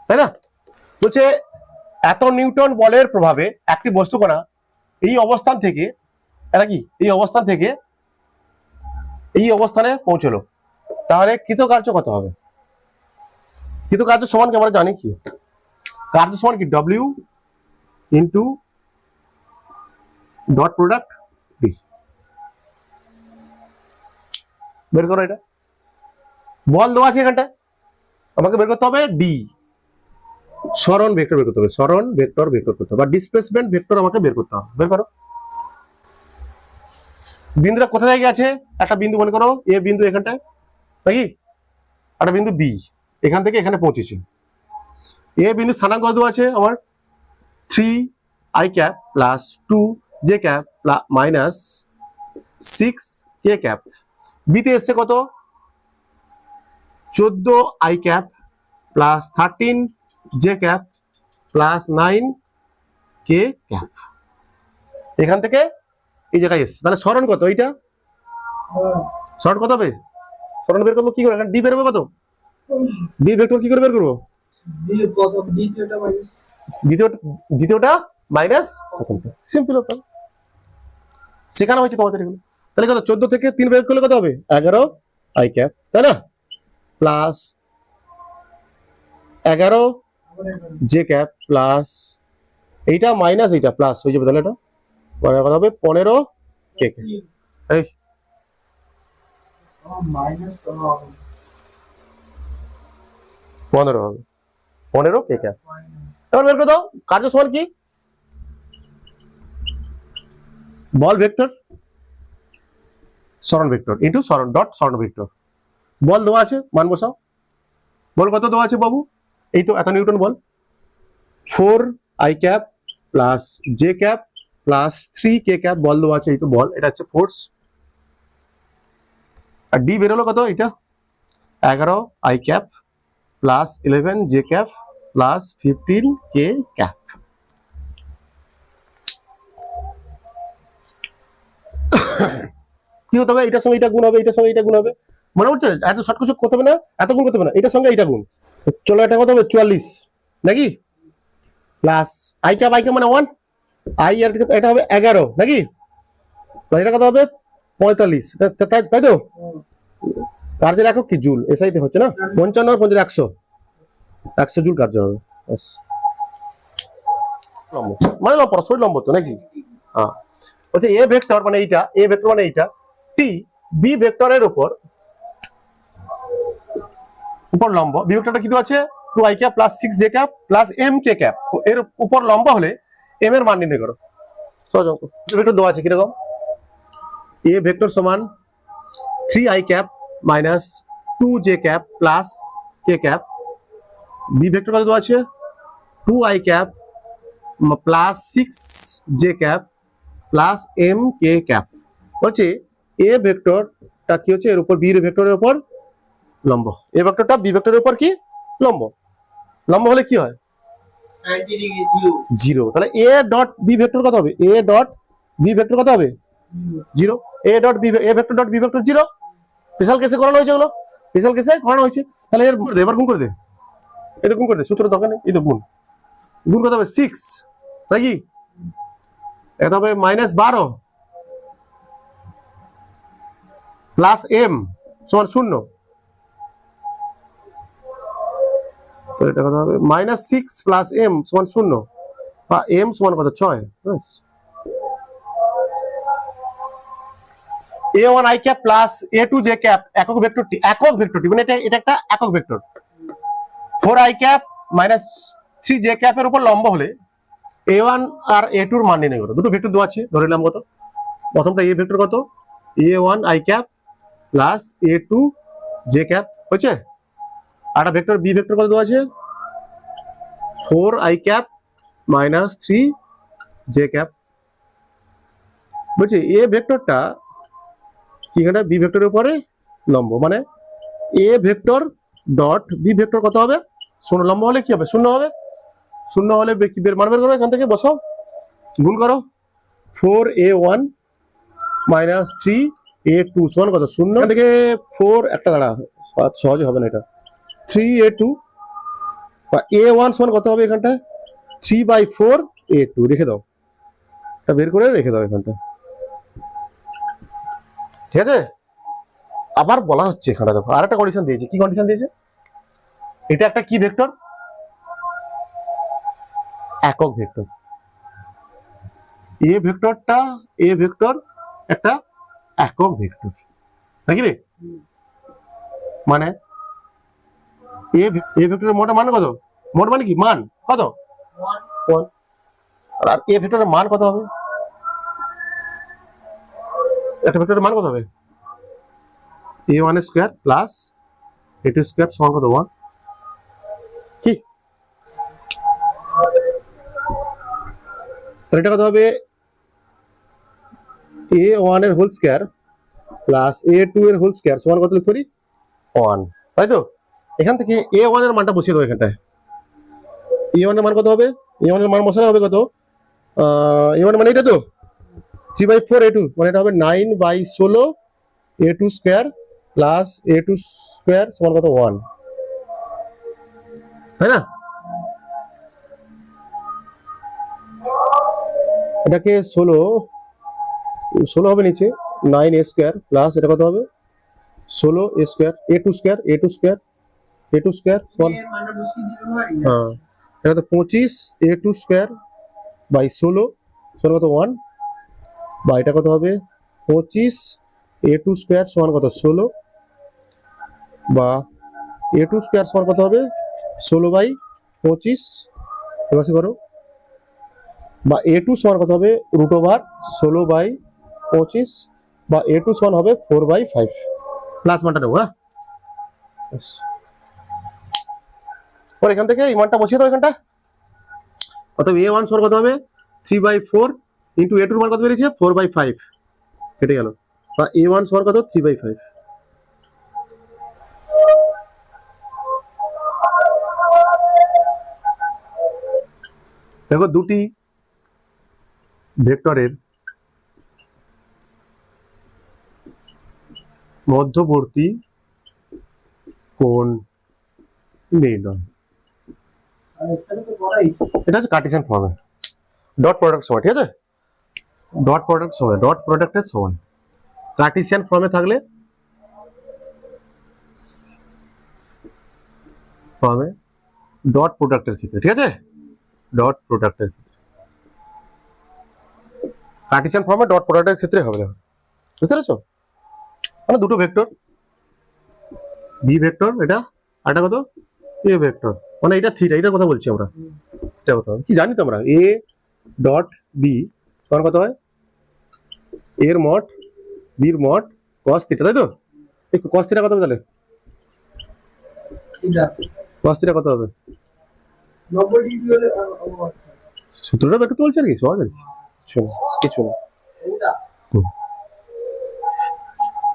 তাই না? বলছে এত নিউটন বলের প্রভাবে একটি বস্তুকণা এই অবস্থান থেকে, এটা কি এই অবস্থান থেকে এই অবস্থানে পৌঁছলো, তাহলে কৃতকার্য কত হবে? কৃতকার্য সমান কি আমরা জানি কি, কার্য সমান কি W into dot product D, বের করো এটা, বল দেওয়া আছে এখানটা, আমাকে বের করতে হবে ডি, সরণ ভেক্টর বের করতে হবে, সরণ ভেক্টর বের করতে হবে, বা ডিসপ্লেসমেন্ট ভেক্টর আমাকে বের করতে হবে, বের করো। বিন্দুটা কোথা থেকে আছে, একটা বিন্দু মনে করো এ বিন্দু এখানটায়, তাই কি, একটা বিন্দু বি এখান থেকে এখানে পৌঁছেছে, এ বিন্দু স্থানাঙ্ক কত আছে আমার 3 I cap plus 2 J cap minus 6 K cap, বিতে এসছে কত 14 I cap plus 13 J cap plus 9 K cap, এখান থেকে এই জায়গায় এসছে, তাহলে সরণ কত এইটা, সরণ কত হবে, সরণ বের করবো কি করে, ডি বের হবে কত, ডি ভেক্টর কি করে বের করবো, দ্বিতীয়টা মাইনাস প্রথমটা, সিম্পল ব্যাপার, শেখানো হয়েছে তোমাদের এগুলো। তাহলে কত 14 থেকে 3 বের করলে কত হবে 11 আই ক্যাপ, তাই না, প্লাস 11 জে ক্যাপ প্লাস এইটা মাইনাস এইটা প্লাস হয়ে যাবে, তাহলে এটা কত হবে 15 কে ক্যাপ, এই -15 হবে, 15 কে ক্যাপ। এবার বের করে দাও কার্য সমান কি, বল ভেক্টর সরণ ভেক্টর ইন্টু সরণ ডট সরণ ভেক্টর, বল দেওয়া আছে মান বসাও, বল কত দেওয়া আছে বাবু, এই তো এত নিউটন বল, 4 I cap plus J cap plus 3 K cap বল দেওয়া আছে, এই তো বল, এটা হচ্ছে ফোর্স, আর ডি বেরোলো কত এটা 11 I cap plus 11 J cap plus 15 K cap. কি হতে হবে? এটার সঙ্গে এটা গুণ হবে, এটার সঙ্গে এটা গুণ হবে, মনে হচ্ছে? এত শর্ট কিছু করতে হবে না, এত গুণ করতে হবে না, এটার সঙ্গে এটা গুণ। চলো এটা কত হবে? 44 নাকি? প্লাস আই ক্যাপ মানে 1, আই আর এটা হবে 11 নাকি? এটা কত হবে? 45, তাই তো? কার্যের একক কি? জুল। এসআইতে হচ্ছে না? 55 আর 50 100 জুল কার্য হবে। লম্ব মানে পরস্পর লম্ব তো নাকি? হ্যাঁ, বলছে এ ভেক্টর মানে এইটা, এ ভেক্টর মানে এইটা, টি বি ভেক্টরের উপর লম্ব। বি ভেক্টরটা কি দেওয়া আছে? 2i cap plus 6j cap plus mk cap. এর উপর লম্ব হলে m এর মান নির্ণয় করো। সহজ অঙ্ক। ভেক্টর দেওয়া আছে কিরকম? এ ভেক্টর সমান 3i cap minus 2j cap plus k cap. B vector কত দেওয়া আছে? 2i cap plus 6j cap plus mk cap. বলছে এ ভেক্টরটা কি হচ্ছে? এর উপর বি ভেক্টরের উপর লম্ব। এ ভেক্টরটা বি ভেক্টরের উপর কি? লম্ব। লম্ব হলে কি হয়? 90 ডিগ্রি 0। তাহলে এ ডট বি ভেক্টর কত হবে? এ ডট বি ভেক্টর কত হবে? 0। A dot B, A vector dot B vector 0। Special কেসে করানো হয়েছে ওগুলো, স্পেশাল কেসে করানো হয়েছে। তাহলে এর গুণ করে দে, এবার গুণ করে দে, এটা গুণ করে দে, সূত্র দরকার নেই, এই তো গুণ। গুণ কত হবে? 6 তাই কি? এটা হবে -12 প্লাস m সমান 0। তো এটা কত হবে? -6 প্লাস m সমান 0 বা m সমান কত? 6। বাস। a1i cap plus a2j cap একক ভেক্টরটি, একক ভেক্টরটি মানে এটা একটা একক vector. 4i cap minus 3j cap এর উপর লম্ব হলে a1 আর a2 এর মান নির্ণয় করো। দুটো ভেক্টর দেওয়া আছে, ধরে নিলাম কত? প্রথমটা a ভেক্টর কত? a1i cap plus a2j cap হয়েছে। আর একটা ভেক্টর বি ভেক্টর কত দেওয়া আছে? 4i cap minus 3j cap. বলছি এ ভেক্টরটা কি? এখানে বি ভেক্টরের উপরে লম্ব, মানে a vector dot B vector কত হবে? 0। লম্ব হলে কি হবে? 0 হবে। 0 হলে কি মান বের করো? এখান থেকে বসাও, গুণ করো। 4a1 মাইনাস 3a2 সমান কত? 0। এখান থেকে 4 একটা দাঁড়া, সহজে হবে না এটা। 3a2 বা a1 সমান কত হবে? এখানটায় 3/4a2 রেখে দাও, এটা বের করে রেখে দাও এখানটা, ঠিক আছে? আবার বলা হচ্ছে এখানে দেখো আর একটা কন্ডিশন দিয়েছে। কি কন্ডিশন দিয়েছে? এটা একটা কি ভেক্টর? একক ভেক্টর। এ ভেক্টরটা, এ ভেক্টর একটা একক ভেক্টর নাকি রে? মানে এ ভেক্টরের মোট মান কত? মোট মানে কি? মান কত? 1। আর এ ভেক্টরের মান কত হবে? একটা ভেক্টরের মান কত হবে? a1 square plus a2 square সমান কত? 1। কি তাহলে এটা কত হবে? a1 এর হোল স্কয়ার প্লাস a2 এর হোল স্কয়ার সমান কত লিখতে পারি? 1, তাই তো? এখান থেকে a1 এর মানটা বসিয়ে দাও এখানটায়। a1 এর মান কত হবে? a1 এর মান বসালে হবে কত? a1 মানে এটা তো 3/4a2 মানে এটা হবে 9/16 a2 square plus a2 square সমান কত? 1, তাই না? এটাকে 16 হবে নিচে 9a স্কয়ার প্লাস এটা কত হবে? 16a square a2 square a2 square a2 square সমান, এর মানটা বসিয়ে দিলে হয় না। হ্যাঁ এটা তো 25 a2 স্কয়ার বাই 16 সমান কত? 1 বা এটা কত হবে? 25 a2 স্কয়ার সমান কত? 16 বা a2 স্কয়ার সমান কত হবে? 16/25 এবারে করো, বা a2 সমান কত হবে? √16/25 বা a2 সমান হবে 4/5। প্লাস মানটা নেবো, হ্যাঁ? পর এখান থেকে এই মানটা বসিয়ে দাও এখানটা। অতএব a1 সমান কত হবে? 3/4 ইন্টু a2 মান কত বেরিয়েছে? 4/5 কেটে গেল, বা a1 সমান কত? 3/5। দেখো দুটি ভেক্টরের মধ্যবর্তী কোণ নির্ণয়। আর এর সাথে তো করাই এটা হচ্ছে কার্টেসিয়ান ফর্মে ডট প্রোডাক্ট সময়, ঠিক আছে? ডট প্রোডাক্ট সময়, ডট প্রোডাক্টের সময় কার্টেসিয়ান ফর্মে থাকলে ফর্মে ডট প্রোডাক্টের ক্ষেত্রে, ঠিক আছে? ডট প্রোডাক্টের ক্ষেত্রে কার্টেসিয়ান ফর্মে ডট প্রোডাক্টের ক্ষেত্রে হবে, দেখো বুঝতে পেরেছো? মানে দুটো ভেক্টর, বি ভেক্টর এটা, আর এটা কত এ ভেক্টর, মানে এটা থিটা, এটার কথা বলছি আমরা। এটা কথা কি জানি তো আমরা, এ ডট বি সমান কত হয়, এর মড বির মড cos থিটা, তাই তো? এই cos থিটা কত হবে তাহলে? এটা cos থিটা কত হবে? 90 ডিগ্রি হলে সূত্রটা বের করতে বলছে আর কি, সহজ আর কি, কিছু না। এটা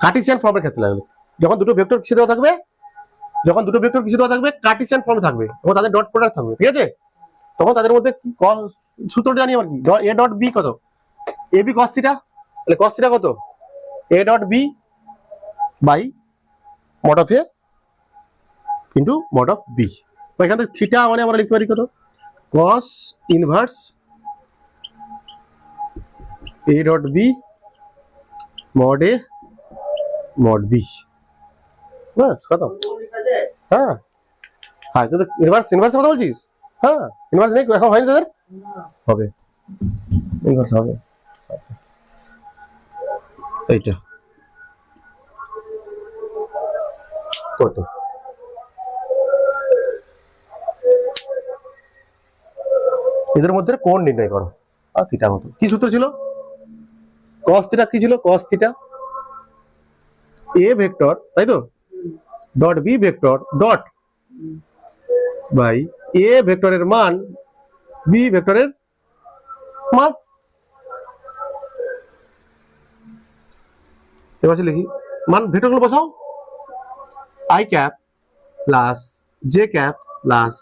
কার্টেসিয়ান ফর্মের ক্ষেত্রে লাগবে, যখন দুটো ভেক্টর কিসে দেওয়া থাকবে, যখন দুটো ভেক্টর কিসে দেওয়া থাকবে কার্টেসিয়ান ফর্মে থাকবে এবং তাদের ডট প্রোডাক্ট থাকবে, ঠিক আছে? তখন তাদের মধ্যে কি সূত্রটা জানি আমার কি, এ ডট বি কত, এ বি cos থিটা, তাহলে cos থিটা কত, A dot B by mod of A into mod of B. এখান থেকে থিটা মানে আমরা লিখতে পারি কত, cos inverse A dot B mod A mod B, বাস কত? লেখা যায় হ্যাঁ হ্যাঁ, তুই ইনভার্স ইনভার্স কথা বলছিস? হ্যাঁ ইনভার্স নেই এখন, হয়নি তাদের, না হবে ইনভার্স হবে এইটা কত, এদের মধ্যে কোণ নির্ণয় করো আর থিটা মতো কি সূত্র ছিল, cos থিটা কি ছিল, cos থিটা এ ভেক্টর, তাই তো, dot B vector dot by A ভেক্টরের মান বি ভেক্টরের মান। এবার লিখি মান, ভেক্টরগুলো বসাও, I cap plus J cap plus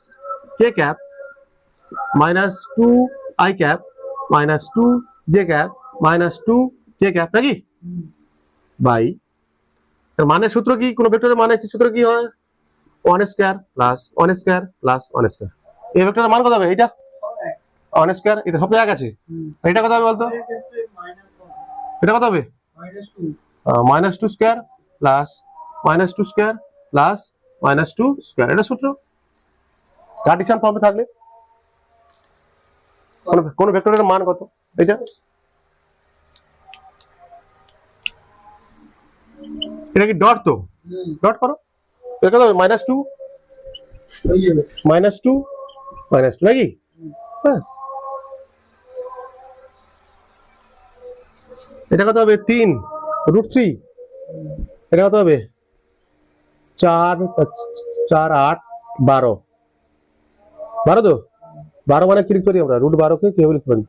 K cap minus 2 I cap minus 2 J cap minus 2 K cap, নাকি বাই এর মানের সূত্র কি, কোন ভেক্টরের মানের সূত্র কি হয়, 1 square plus 1 square plus 1 square. এই ভেক্টরের মান কত হবে, এটা 1 স্কয়ার, এটা সব এক আছে, এটা কত হবে বলতো, এর ক্ষেত্রে -1 এটা কত হবে, -2 minus 2 square plus minus 2 square plus minus 2 square, এটা সূত্র। কার্টেসিয়ান ফর্মে থাকলে কোন ভেক্টরের মান কত, এটা এটা কি ডট, তো ডট করো, এটা কত হবে, -2 হয়ে যাবে -2 -2, নাকি ব্যাস। এটা কত হবে 3√3, এটা কত হবে 4 4 8 12 12 তো 12 মানে কি লিখতে পারি আমরা, √12 কে কিভাবে লিখতে পারি,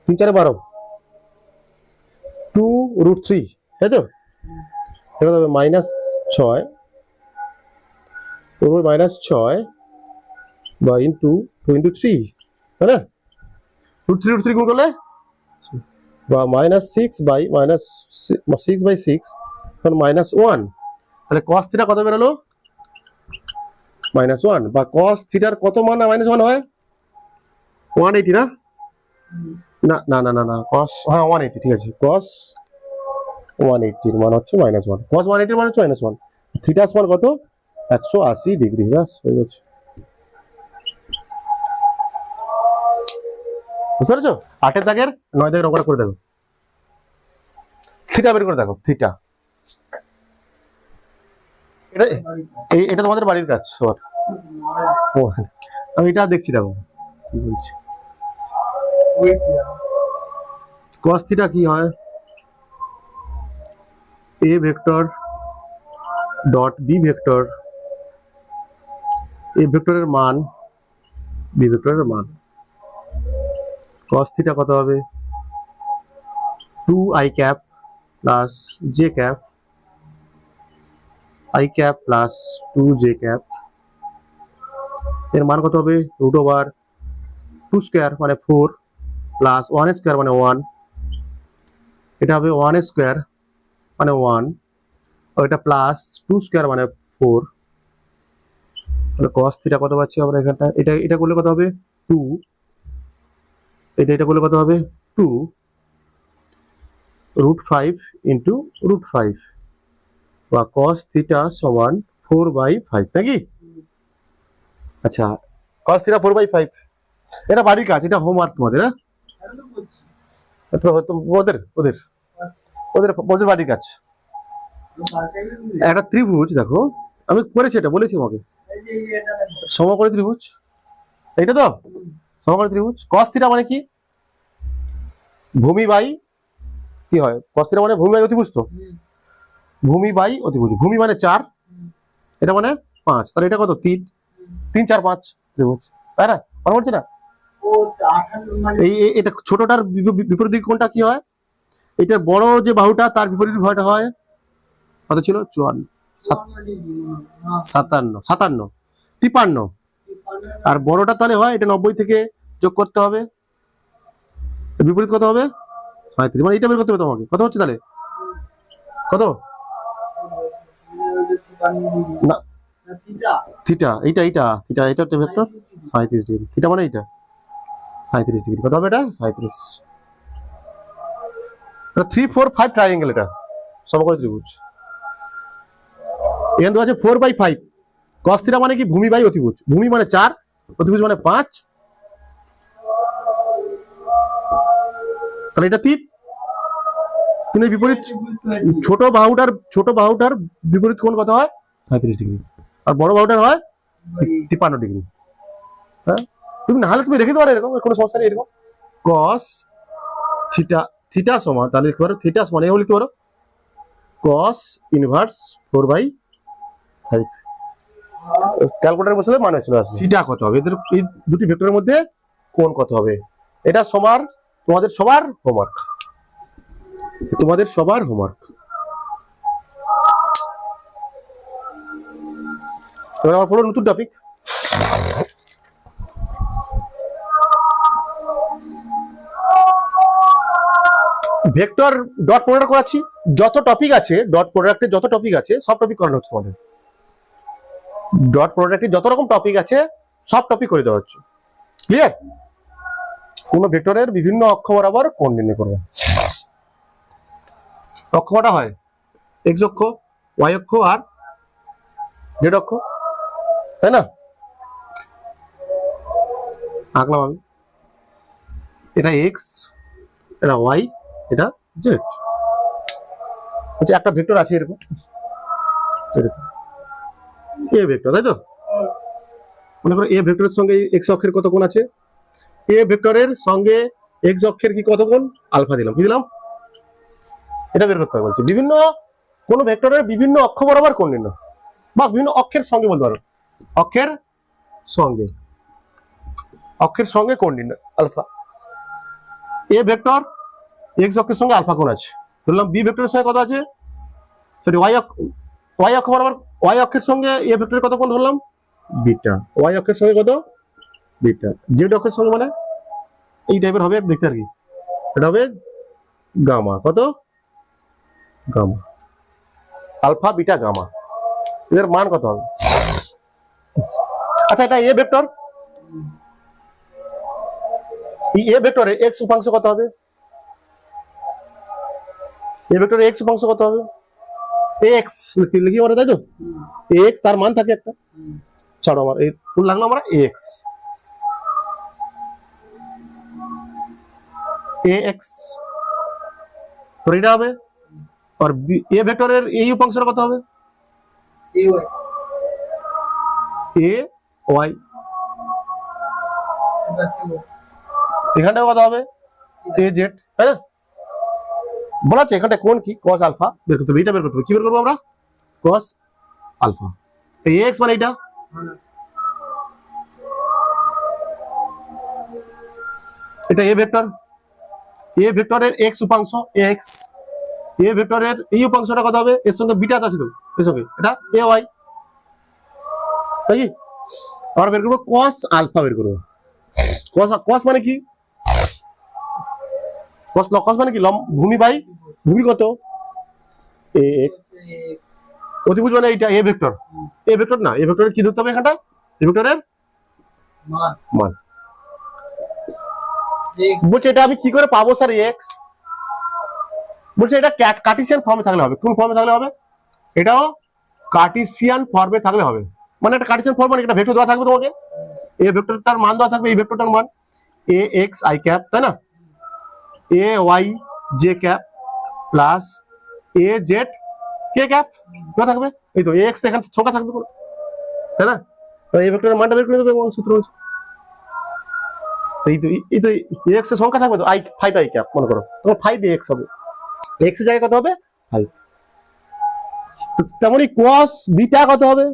3 4 12 2√3, তাই তো? এটা কত হবে -6 -6 বা ইন্টু 2 ইন্টু 3, তাই না? √3 গুণ করলে বা -6 বাই -6/6 -1, তাহলে cos থিটা কত বেরোলো, -1, বা cos থিটার কত মান -1 হয়, 180 না, না না না না না cos, হ্যাঁ 180, ঠিক আছে, cos 180 এর মান হচ্ছে -1, cos 180 এর মান হচ্ছে -1, থিটা সমান কত, 180 ডিগ্রি, ব্যাস হয়ে গেছে। বুঝতে পেরেছো? 8 দাগের 9 দাগের অঙ্কটা করে দেখো, থিটা বের করে দেখো, থিটা এটা এটা তোমাদের বাড়ির কাজ সবার, ও আমি এটা দেখছি, দেখো কি বলছি, cos থিটা কি হয়, A vector dot B vector, এ ভেক্টরের মান বি ভেক্টরের মান, cos থিটা কত হবে, 2 i cap plus J cap, i cap plus 2 J cap, এর মান কত হবে, √2 2 স্কয়ার মানে 4 প্লাস 1 স্কয়ার মানে 1, এটা হবে 1 স্কয়ার মানে 1, আর এটা প্লাস 2 স্কয়ার মানে 4। তাহলে cos থিটা কত পাচ্ছি আমরা এখানটা? এটা এটা করলে কত হবে? 2। এটা করলে কত হবে? 2 √5 ইন্টু √5 বা cos থিটা সমান 4/5 নাকি? আচ্ছা, cos থিটা 4/5, এটা বাড়ির কাজ, এটা হোমওয়ার্ক তোমাদের। হ্যাঁ, আমি তো বলছি এটা ওদের ওদের ওদের ওদের বাড়ির কাজ। একটা ত্রিভুজ দেখো, আমি করেছি, এটা বলেছি তোমাকে, এই যে এটা দেখো সমকোণী ত্রিভুজ, এইটা তো সমকোণী ত্রিভুজ। cos থিটা মানে কি? ভূমি বাই কি হয়? cos থিটা মানে ভূমি বাই অতিভুজ, তো ভূমি বাই অতিভুজ। ভূমি মানে 4, এটা মানে 5, তাহলে এটা কত? 3, 3 4 5 ত্রিভুজ, তাই না? মনে পড়ছে না? ও 58 মানে এটা ছোটটার বিপরীত দিক কোনটা কি হয়? এটা বড় যে বাহুটা তার বিপরীত বাহুটা হয় কত ছিল? 54, 57, 57, 53। আর বড়টা তাহলে হয় এটা 90 থেকে যোগ করতে হবে, বিপরীত কত হবে? 37, মানে এটা বের করতে হবে তোমাকে। কত হচ্ছে তাহলে? কত? না, থিটা, এইটা এটা একটা ভেক্টর 37 ডিগ্রি। থিটা মানে এটা 37 ডিগ্রি। কত হবে এটা? 37। 3 4 5 ট্রায়াঙ্গেল, এটা সমকোণী ত্রিভুজ। এখানে দেওয়া আছে 4/5। cos থিটা মানে কি? ভূমি বাই অতিভুজ। ভূমি মানে 4, অতিভুজ মানে 5, তাহলে এটা 3। কিন্তু বিপরীত ছোট বাহুটার বিপরীত কোণ কত হয়? 37 ডিগ্রি। আর বড় বাহুটার হয় 53 ডিগ্রি। হ্যাঁ, তুমি নাহলে তুমি রেখে দিতে পারো এরকম, কোনো সমস্যা নেই। এরকম cos থিটা সমান, তাহলে লিখতে পারো থিটা সমান, এও লিখতে পারো cos ইনভার্স 4/5। ক্যালকুলেটর বসলে মানে চলে আসবে। থিটা কত হবে? এদের এই দুটি ভেক্টরের মধ্যে কোণ কত হবে? এটা সবার তোমাদের সবার হোমওয়ার্ক, তোমাদের সবার হোমওয়ার্ক। এবার আমার পুরো নতুন টপিক, ভেক্টর ডট প্রোডাক্ট করাচ্ছি। যত টপিক আছে ডট প্রোডাক্টে, যত টপিক আছে সব টপিক করানো হচ্ছে তোমাদের। ডট প্রোডাক্টে যত রকম টপিক আছে সব টপিক করে দেওয়া হচ্ছে। ক্লিয়ার? কোন ভেক্টরের বিভিন্ন অক্ষ বরাবর কোণ নির্ণয় করবে। অক্ষ কটা হয়? এক্স অক্ষ, ওয়াই অক্ষ আর জেড অক্ষ, তাই না? আঁকলাম আমি, এটা এক্স, এটা ওয়াই, এটা জেড। হচ্ছে একটা ভেক্টর আছে এরকম, এ ভেক্টর, তাই তো? মনে করো এ ভেক্টরের সঙ্গে এক্স অক্ষের কত কোণ আছে? এ ভেক্টরের সঙ্গে এক্স অক্ষের কি কত কোণ? আলফা দিলাম। কি দিলাম? এটা বের করতে হবে বলছি। বিভিন্ন কোন ভেক্টরের বিভিন্ন অক্ষ বরাবর কোণ নির্ণয়, বা বিভিন্ন অক্ষের সঙ্গে বলতে পারো, অক্ষের সঙ্গে কোণ নির্ণয় আলফা। এ ভেক্টর এক্স অক্ষের সঙ্গে আলফা কোণ আছে, ধরলাম। বি ভেক্টরের সঙ্গে কত আছে? সরি, ওয়াই অক্ষ বরাবর, ওয়াই অক্ষের সঙ্গে এ ভেক্টরের কত কোণ ধরলাম? বিটা। ওয়াই অক্ষের সঙ্গে কত? বিটা। জেড অক্ষের সঙ্গে মানে এই টাইপের হবে দেখতে আর কি, এটা হবে গামা। কত? গামা। আলফা, বিটা, গামা, এদের মান কত হবে? আচ্ছা, এটা এ ভেক্টর, এই এ ভেক্টরে এক্স উপাংশ কত হবে? এ ভেক্টরে এক্স উপাংশ কত হবে? এক্স লিখি আমরা, তাই তো? এক্স তার মান থাকে একটা, ছাড়ো আমার এই ফুল লাগলো, আমরা এক্স, এক্স, তো এটা হবে। আর এ ভেক্টরের এই উপাংশটা কত হবে? A Y. এখানটা কত হবে? এ জেড, তাই না? বলা আছে এখানটা কোন কি? cos আলফা বের করতে হবে। এটা বের করতে হবে। কি বের করবো আমরা? cos alpha. এই এক্স মানে এটা, এটা এ ভেক্টর, এ ভেক্টরের এক্স উপাংশ এক্স, এ ভেক্টরের এই উপাংশটা কত হবে? এর সঙ্গে বিটা আছে তো, এর সঙ্গে এটা এ ওয়াই, তাই কি? আমরা বের করবো cos আলফা বের করবো। কস মানে কি? কস মানে কি? ভূমি বাই ভূমি কত? এক্স। অতিভুজ মানে এইটা এ ভেক্টর। এ ভেক্টর না, এ ভেক্টরের কি ধরতে হবে এখানটা? এ ভেক্টরের মান। বলছে এটা আমি কি করে পাবো স্যার এক্স? বলছে এটা কার্টেসিয়ান ফর্মে থাকলে হবে। কোন ফর্মে থাকলে হবে? এটাও কার্টেসিয়ান ফর্মে থাকলে হবে। মানে এটা কার্টেসিয়ান ফর্ম মানে এটা ভেক্টর দেওয়া থাকবে তোমাকে, এ ভেক্টরটার মান দেওয়া থাকবে, এই ভেক্টরটার মান এ এক্স আই ক্যাপ, তাই না? A Y J cap plus A Z K cap দেওয়া থাকবে। এই তো এক্স এখানে সংখ্যা থাকবে, তাই না? তো এই ভেক্টরের মানটা বের করে দেবে সূত্র হচ্ছে। এই তো এক্স এর সংখ্যা থাকবে তো আই 5 আই ক্যাপ মনে করো, তখন 5 এক্স হবে। এক্স এর জায়গায় কত হবে? 5। তেমনি cos বিটা কত হবে?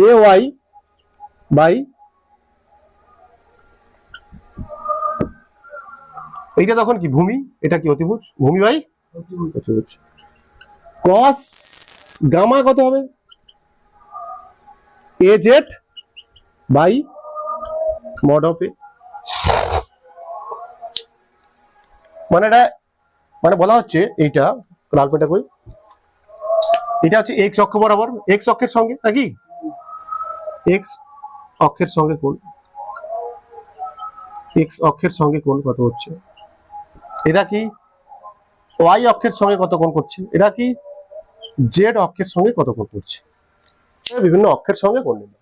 এ ওয়াই বাই, এইটা তখন কি ভূমি, এটা কি অতিভুজ, ভূমি বাই অতিভুজ। cos গামা কত হবে? A Z by mod of A. মানে এটা মানে বলা হচ্ছে এইটা লালপেটা কই, এটা হচ্ছে এক্স অক্ষ বরাবর, এক্স অক্ষের সঙ্গে নাকি, এক্স অক্ষের সঙ্গে কোণ, এক্স অক্ষের সঙ্গে কোণ কত হচ্ছে, এটা কি ওয়াই অক্ষের সঙ্গে কত কোণ করছে, এটা কি জেড অক্ষের সঙ্গে কত কোণ করছে, বিভিন্ন অক্ষের সঙ্গে কোণ নিলাম।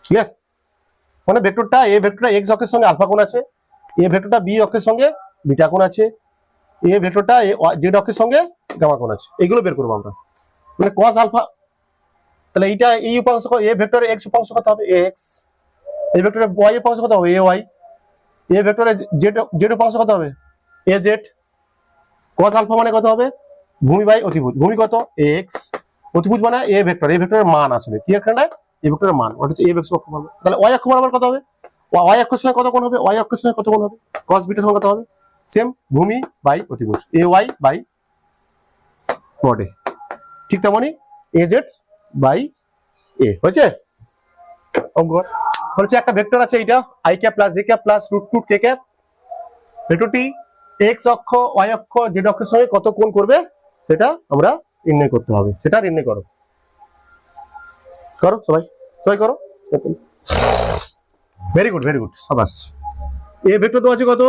ক্লিয়ার? মানে ভেক্টরটা এ ভেক্টরটা এক্স অক্ষের সঙ্গে আলফা কোণ আছে, এ ভেক্টরটা বি অক্ষের সঙ্গে বিটা কোণ আছে, এ ভেক্টরটা জেড অক্ষের সঙ্গে গামা কোণ আছে, এগুলো বের করবো আমরা। মানে cos আলফা, তাহলে এইটা এই উপাংশ এ ভেক্টরের এক্স উপাংশ কত হবে? এক্স। এই ভেক্টরের ওয়াই উপাংশ কত হবে? A Y. এ ভেক্টরের জেড উপাংশ কত হবে? A Z. cos আলফা মানে কত হবে? ভূমি বাই অতিভুজ। ভূমি কত? এক্স। অতিভুজ মানে এ ভেক্টর, এই ভেক্টরের মান আসলে কি এখানে? এই ভেক্টরের মান ওটা হচ্ছে এ অক্ষ বরাবর। তাহলে ওয়াই অক্ষ বরাবর কত হবে? ওয়াই অক্ষের সঙ্গে কত কোণ হবে? ওয়াই অক্ষের সঙ্গে কত কোণ হবে? cos বিটার সঙ্গে কত হবে? সেম, ভূমি বাই অতিভুজ, এ ওয়াই বাই মড এ। ঠিক তেমনি এ জেড বাই এ হয়েছে অঙ্ক। হচ্ছে একটা ভেক্টর আছে এইটা i cap plus J cap plus root two k cap, ভেক্টরটি এক্স অক্ষ ওয়াই অক্ষ জেড অক্ষের সঙ্গে কত কোণ করবে সেটা আমরা নির্ণয় করতে হবে। সেটা নির্ণয় করো, করো সবাই, সবাই করো। ভেরি গুড, ভেরি গুড, সাবাস। এ ভেক্টর তো আছে কত?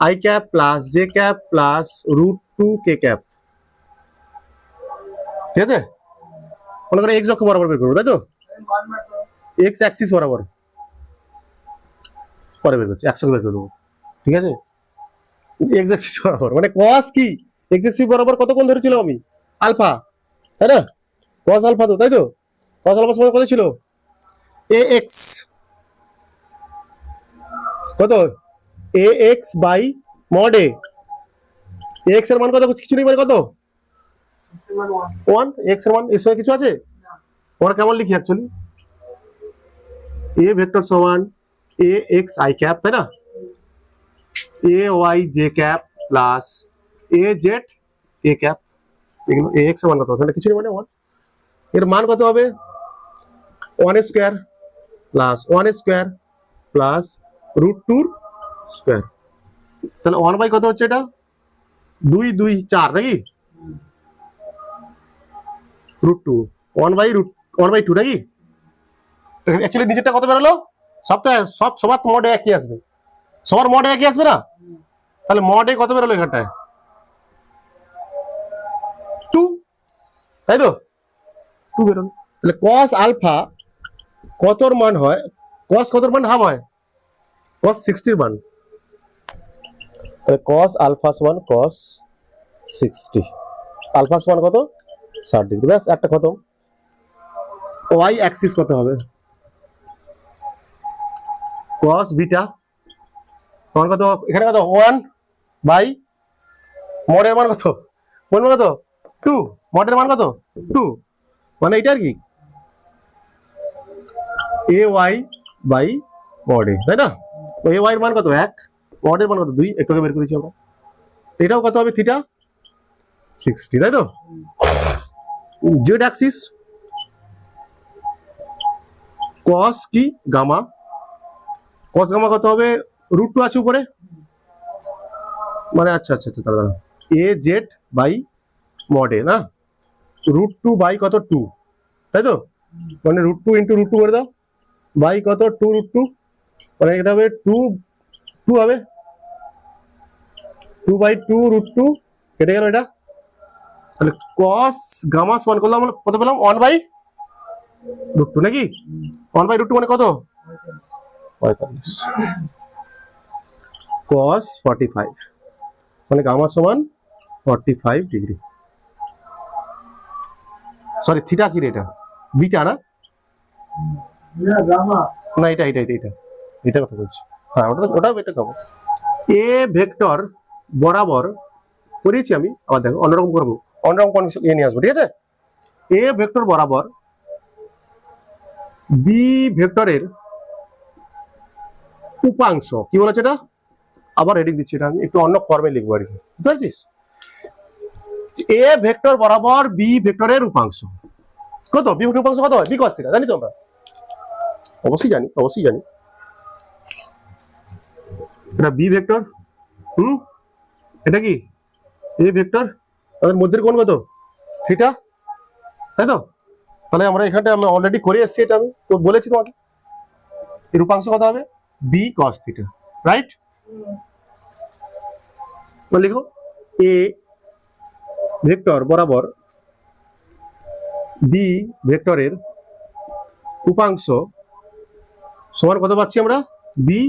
I cap plus J cap plus root two k cap, ঠিক আছে? মনে করো এক্স অক্ষ বরাবর বের করবো, তাই তো? এক্স অ্যাক্সিস বরাবর পরে বের করছি, একসঙ্গে বের করবো, ঠিক আছে? এক্স অ্যাক্সিস বরাবর মানে cos কি, এক্স অ্যাক্সিস বরাবর কত কোণ ধরেছিলাম আমি? আলফা, তাই না? cos আলফা তো, তাই তো? cos আলফা সমান কত ছিল? এ এক্স কত? A X by mod A. X এর মান কত? কিছু নেই, মানে কত? 1। এক্স এর মান এর সঙ্গে কিছু আছে? আমরা কেমন লিখি অ্যাকচুয়ালি? এ ভেক্টর সমান এ এক্স আই ক্যাপ, তাই না? A Y J cap plus A Z K cap, এগুলো এ এক্স এর মান কত? এখানে কিছু নেই মানে 1। এর মান কত হবে? 1 square plus 1 square plus root two square. তাহলে 1 বাই কত হচ্ছে এটা? 2 2 4 নাকি? রুট টু 1 বাই 2 নাকি? অ্যাকচুয়ালি নিচেরটা কত বেরোলো? সবার মড একই আসবে, সবার মড একই আসবে না? তাহলে মড এ কত বেরোলো এখানটায়? 2, তাই তো? 2 বেরোলো। তাহলে cos আলফা কতর মান হয়? cos কতর মান হাফ হয়? cos 60 এর মান। তাহলে cos আলফা সমান cos 60, আলফা সমান কত? 60 ডিগ্রি। ব্যাস, একটা খতম। ওয়াই অ্যাক্সিস কত হবে? cos বিটা সমান কত? এখানে কত? 1 বাই মডের মান কত? কোন মান কত? 2। মডের মান কত? 2। মানে এটা আর কি এ ওয়াই বাই মড এ, তাই না? তো এ ওয়াই এর মান কত? 1, মডের মান কত? 2, একটু আগে বের করেছি আমরা। এটাও কত হবে? থিটা 60, তাই তো? জেড অ্যাক্সিস কস কি গামা, কস গামা কত হবে, √2 আছে উপরে, মানে আচ্ছা আচ্ছা আচ্ছা দাঁড়া, a Z by mod a না, √2 বাই কত 2, তাই তো, মানে √2 ইন্টু √2 করে দাও, বাই কত 2 √2, মানে এটা হবে 2 হবে, 2/2 √2 কেটে গেল এটা, তাহলে কস গামা সমান করলাম আমরা কত পেলাম, 1/√2 নাকি, 1/√2 মানে কত, 45, কস 45, মানে গামা সমান 45 ডিগ্রি, সরি থিটা কি রে, এটা বিটা না, না গামা, না এটা এটা এটা এটা এটা কথা বলছি, হ্যাঁ ওটা এটা গামা। এ ভেক্টর বরাবর করেছি আমি, আবার দেখো অন্যরকম করবো, অন্যরকম কন্ডিশন নিয়ে আসবো, ঠিক আছে। এ ভেক্টর বরাবর বি ভেক্টরের উপাংশ কি বলেছে এটা, আবার হেডিং দিচ্ছি, এটা আমি একটু অন্য ফর্মে লিখবো আর কি, বুঝতে পারছিস। এ ভেক্টর বরাবর বি ভেক্টরের উপাংশ কত, বি ভেক্টর উপাংশ কত হয়, বি কস থিটা, জানি তো আমরা, অবশ্যই জানি, অবশ্যই জানি, এটা বি ভেক্টর, এটা কি এ ভেক্টর, তাদের মধ্যের কোণ কত, থিটা, তাই তো, তাহলে আমরা এখানটা আমি অলরেডি করে এসেছি, এটা আমি তো বলেছি তোমাকে, এর উপাংশ কত হবে, বি কস থিটা, রাইট, লিখো এ ভেক্টর বরাবর বি ভেক্টরের উপাংশ সমান কত পাচ্ছি আমরা, বি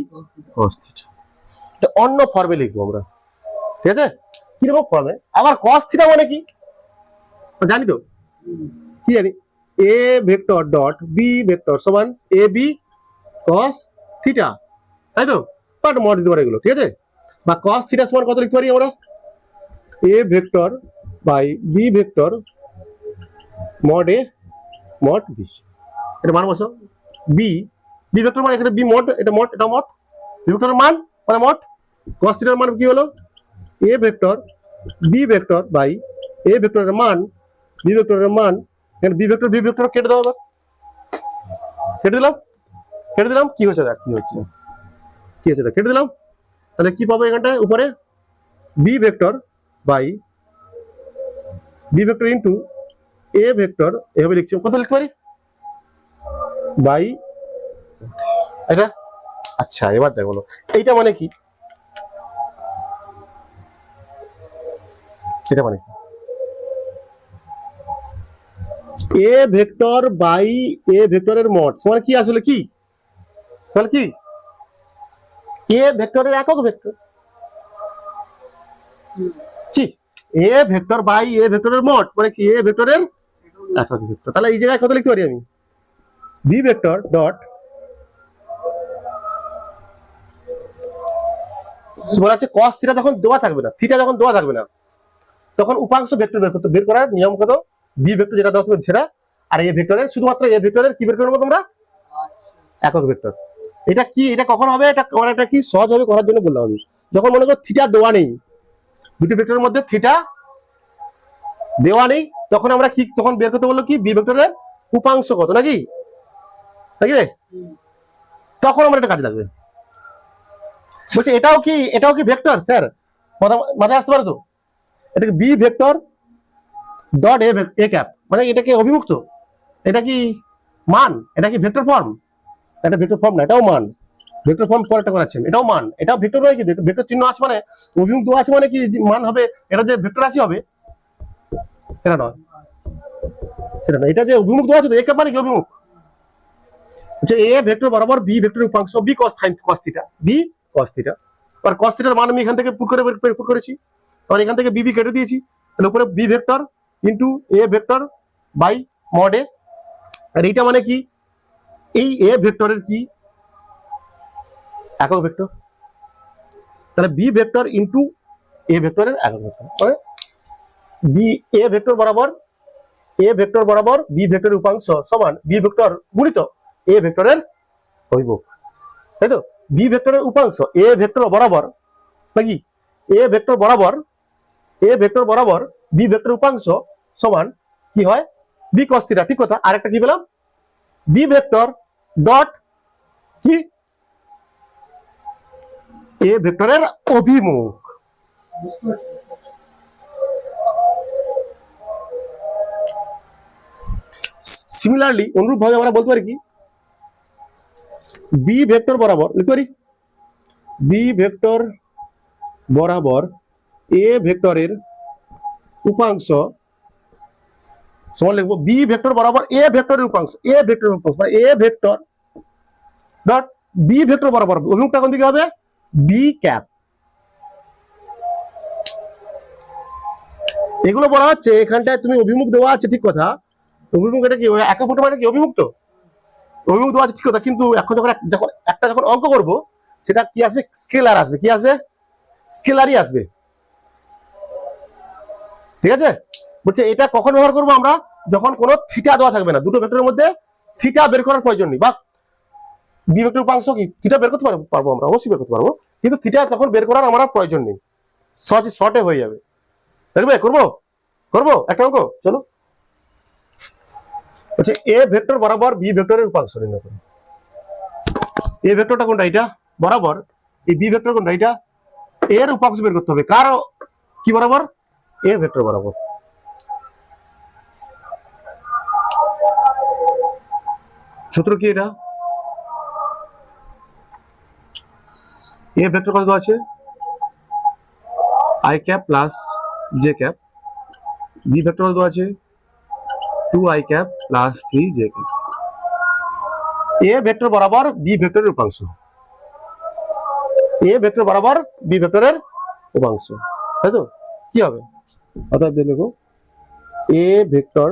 কস থিটা, এটা অন্য ফর্মে লিখবো আমরা, ঠিক আছে, কিরকম ফর্মে, আবার কস থিটা মানে কি জানি তো, কি জানি, a vector dot B vector সমান এ বি কস থিটা, তাই তো, বাট মড দিতে পারে এগুলো, ঠিক আছে, বা কস থিটা সমান কত লিখতে পারি আমরা, A vector by B vector mod A mod B, এটা মান বসো, বি বি ভেক্টর মানে এখানে বি মড, এটা মড, এটা মড, বি ভেক্টরের মান মানে মড, কস থিটার মান কি হলো, A vector B vector by A ভেক্টরের মান বি ভেক্টরের মান, এখানে বি ভেক্টর কেটে দাও, আবার কেটে দিলাম, কেটে দিলাম, কি হচ্ছে দেখ, কি হচ্ছে দেখ, কেটে দিলাম, তাহলে কি পাবো এখানটায় উপরে, B vector by B vector into A vector, এভাবে লিখছি, কত লিখতে পারি, বাই এটা, আচ্ছা এবার দেখো এইটা মানে কি, এটা মানে কি, এ ভেক্টর বাই এ ভেক্টরের মড সমান কি, আসলে কি, তাহলে কি এ ভেক্টরের একক ভেক্টর, কি এ ভেক্টর বাই এ ভেক্টরের মড মানে কি, এ ভেক্টরের একক ভেক্টর, তাহলে এই জায়গায় কত লিখতে পারি আমি, বি ভেক্টর ডট বলা হচ্ছে কস থিটা যখন দেওয়া থাকবে না, থিটা যখন দেওয়া থাকবে না, তখন উপাংশ ভেক্টর বের করার নিয়ম কত, বি ভেক্টর যেটা দেওয়া থাকবে সেটা, আর এ ভেক্টরের শুধুমাত্র এ ভেক্টরের কি বের করবো তোমরা, একক ভেক্টর, এটা কি, এটা কখন হবে, এটা মানে এটা কি সহজ হবে করার জন্য বললাম আমি, যখন মনে করো থিটা দেওয়া নেই, দুটি ভেক্টরের মধ্যে থিটা দেওয়া নেই, তখন আমরা কি, তখন বের করতে বললো কি, বি ভেক্টরের উপাংশ কত, নাকি নাকি রে, তখন আমরা এটা কাজে লাগবে, বলছে এটাও কি ভেক্টর স্যার, মাথায় আসতে পারে তো, এটাকে b vector dot a cap, মানে এটা কি অভিমুক্ত, এটা কি মান, এটা কি ভেক্টর ফর্ম, এটা ভেক্টর ফর্ম না, এটাও মান, ভেক্টর ফর্ম পরেরটা করাচ্ছেন, এটাও মান, এটাও ভেক্টর নয় কি, ভেক্টর চিহ্ন আছে মানে অভিমুখ দেওয়া আছে মানে কি মান হবে, এটা যে ভেক্টর রাশি হবে সেটা নয়, সেটা না, এটা যে অভিমুখ দেওয়া আছে তো, এ ক্যাপ মানে কি অভিমুখ, হচ্ছে এ ভেক্টর বরাবর বি ভেক্টরের উপাংশ B cos theta, B cos theta, আর কস থিটার মান আমি এখান থেকে পুট করেছি, আর এখান থেকে বি কেটে দিয়েছি, তাহলে উপরে B vector into A vector by mod A, আর এইটা মানে কি, এই এ ভেক্টরের কি একক ভেক্টর, তাহলে বি ভেক্টর ইন্টু এ ভেক্টরের একক ভেক্টর, মানে বি এ ভেক্টর বরাবর বি ভেক্টরের উপাংশ সমান বি ভেক্টর গুণিত এ ভেক্টরের অভিমুখ, তাই তো, বি ভেক্টরের উপাংশ এ ভেক্টর বরাবর নাকি, এ ভেক্টর বরাবর বি ভেক্টর উপাংশ সমান কি হয়, বি কস থিটা, ঠিক কথা, আরেকটা কি পেলাম, বি ভেক্টর ডট কি এ ভেক্টরের অভিমুখ। বুঝতে পারছি। সিমিলারলি অনুরূপ ভাবে আমরা বলতে পারি কি বি ভেক্টর বরাবর লিখতে পারি বি ভেক্টর বরাবর এ ভেক্টরের উপাংশ সমান লিখবো বি ভেক্টর বরাবর এ ভেক্টরের উপাংশ, এ ভেক্টরের উপাংশ মানে a vector dot B vector বরাবর অভিমুখটা কোন দিকে হবে বি ক্যাপ। এগুলো বলা হচ্ছে এখানটায় তুমি অভিমুখ দেওয়া আছে ঠিক কথা, অভিমুখ এটা কি একক ভেক্টর মানে কি অভিমুখ, তো অভিমুখ দেওয়া আছে ঠিক কথা, কিন্তু এখন যখন যখন অঙ্ক করব সেটা কি আসবে স্কেলার আসবে, কি আসবে স্কেলারই আসবে। ঠিক আছে, বলছে এটা কখন ব্যবহার করবো আমরা যখন কোনো থিটা দেওয়া থাকবে না, দুটো ভেক্টরের মধ্যে থিটা বের করার প্রয়োজন নেই, বা বি ভেক্টর উপাংশ কি থিটা বের করতে পারবো আমরা, অবশ্যই বের করতে পারবো, কিন্তু থিটা তখন বের করার আমার প্রয়োজন নেই, শর্টে হয়ে যাবে। দেখবে করবো করবো একটা অঙ্ক, চলো। বলছে এ ভেক্টর বরাবর বি ভেক্টরের উপাংশ নির্ণয় করো। এ ভেক্টরটা কোনটা এটা বরাবর, এই বি ভেক্টর কোনটা এটা, এর উপাংশ বের করতে হবে কার কি বরাবর এ ভেক্টর বরাবর। সূত্র কি এটা, এ ভেক্টর কত আছে I cap plus J cap, b vector কত আছে 2i cap plus 3j cap. A vector বরাবর বি ভেক্টরের উপাংশ, এ ভেক্টর বরাবর বি ভেক্টরের উপাংশ, তাই তো কি হবে অর্থাৎ দেখো এ ভেক্টর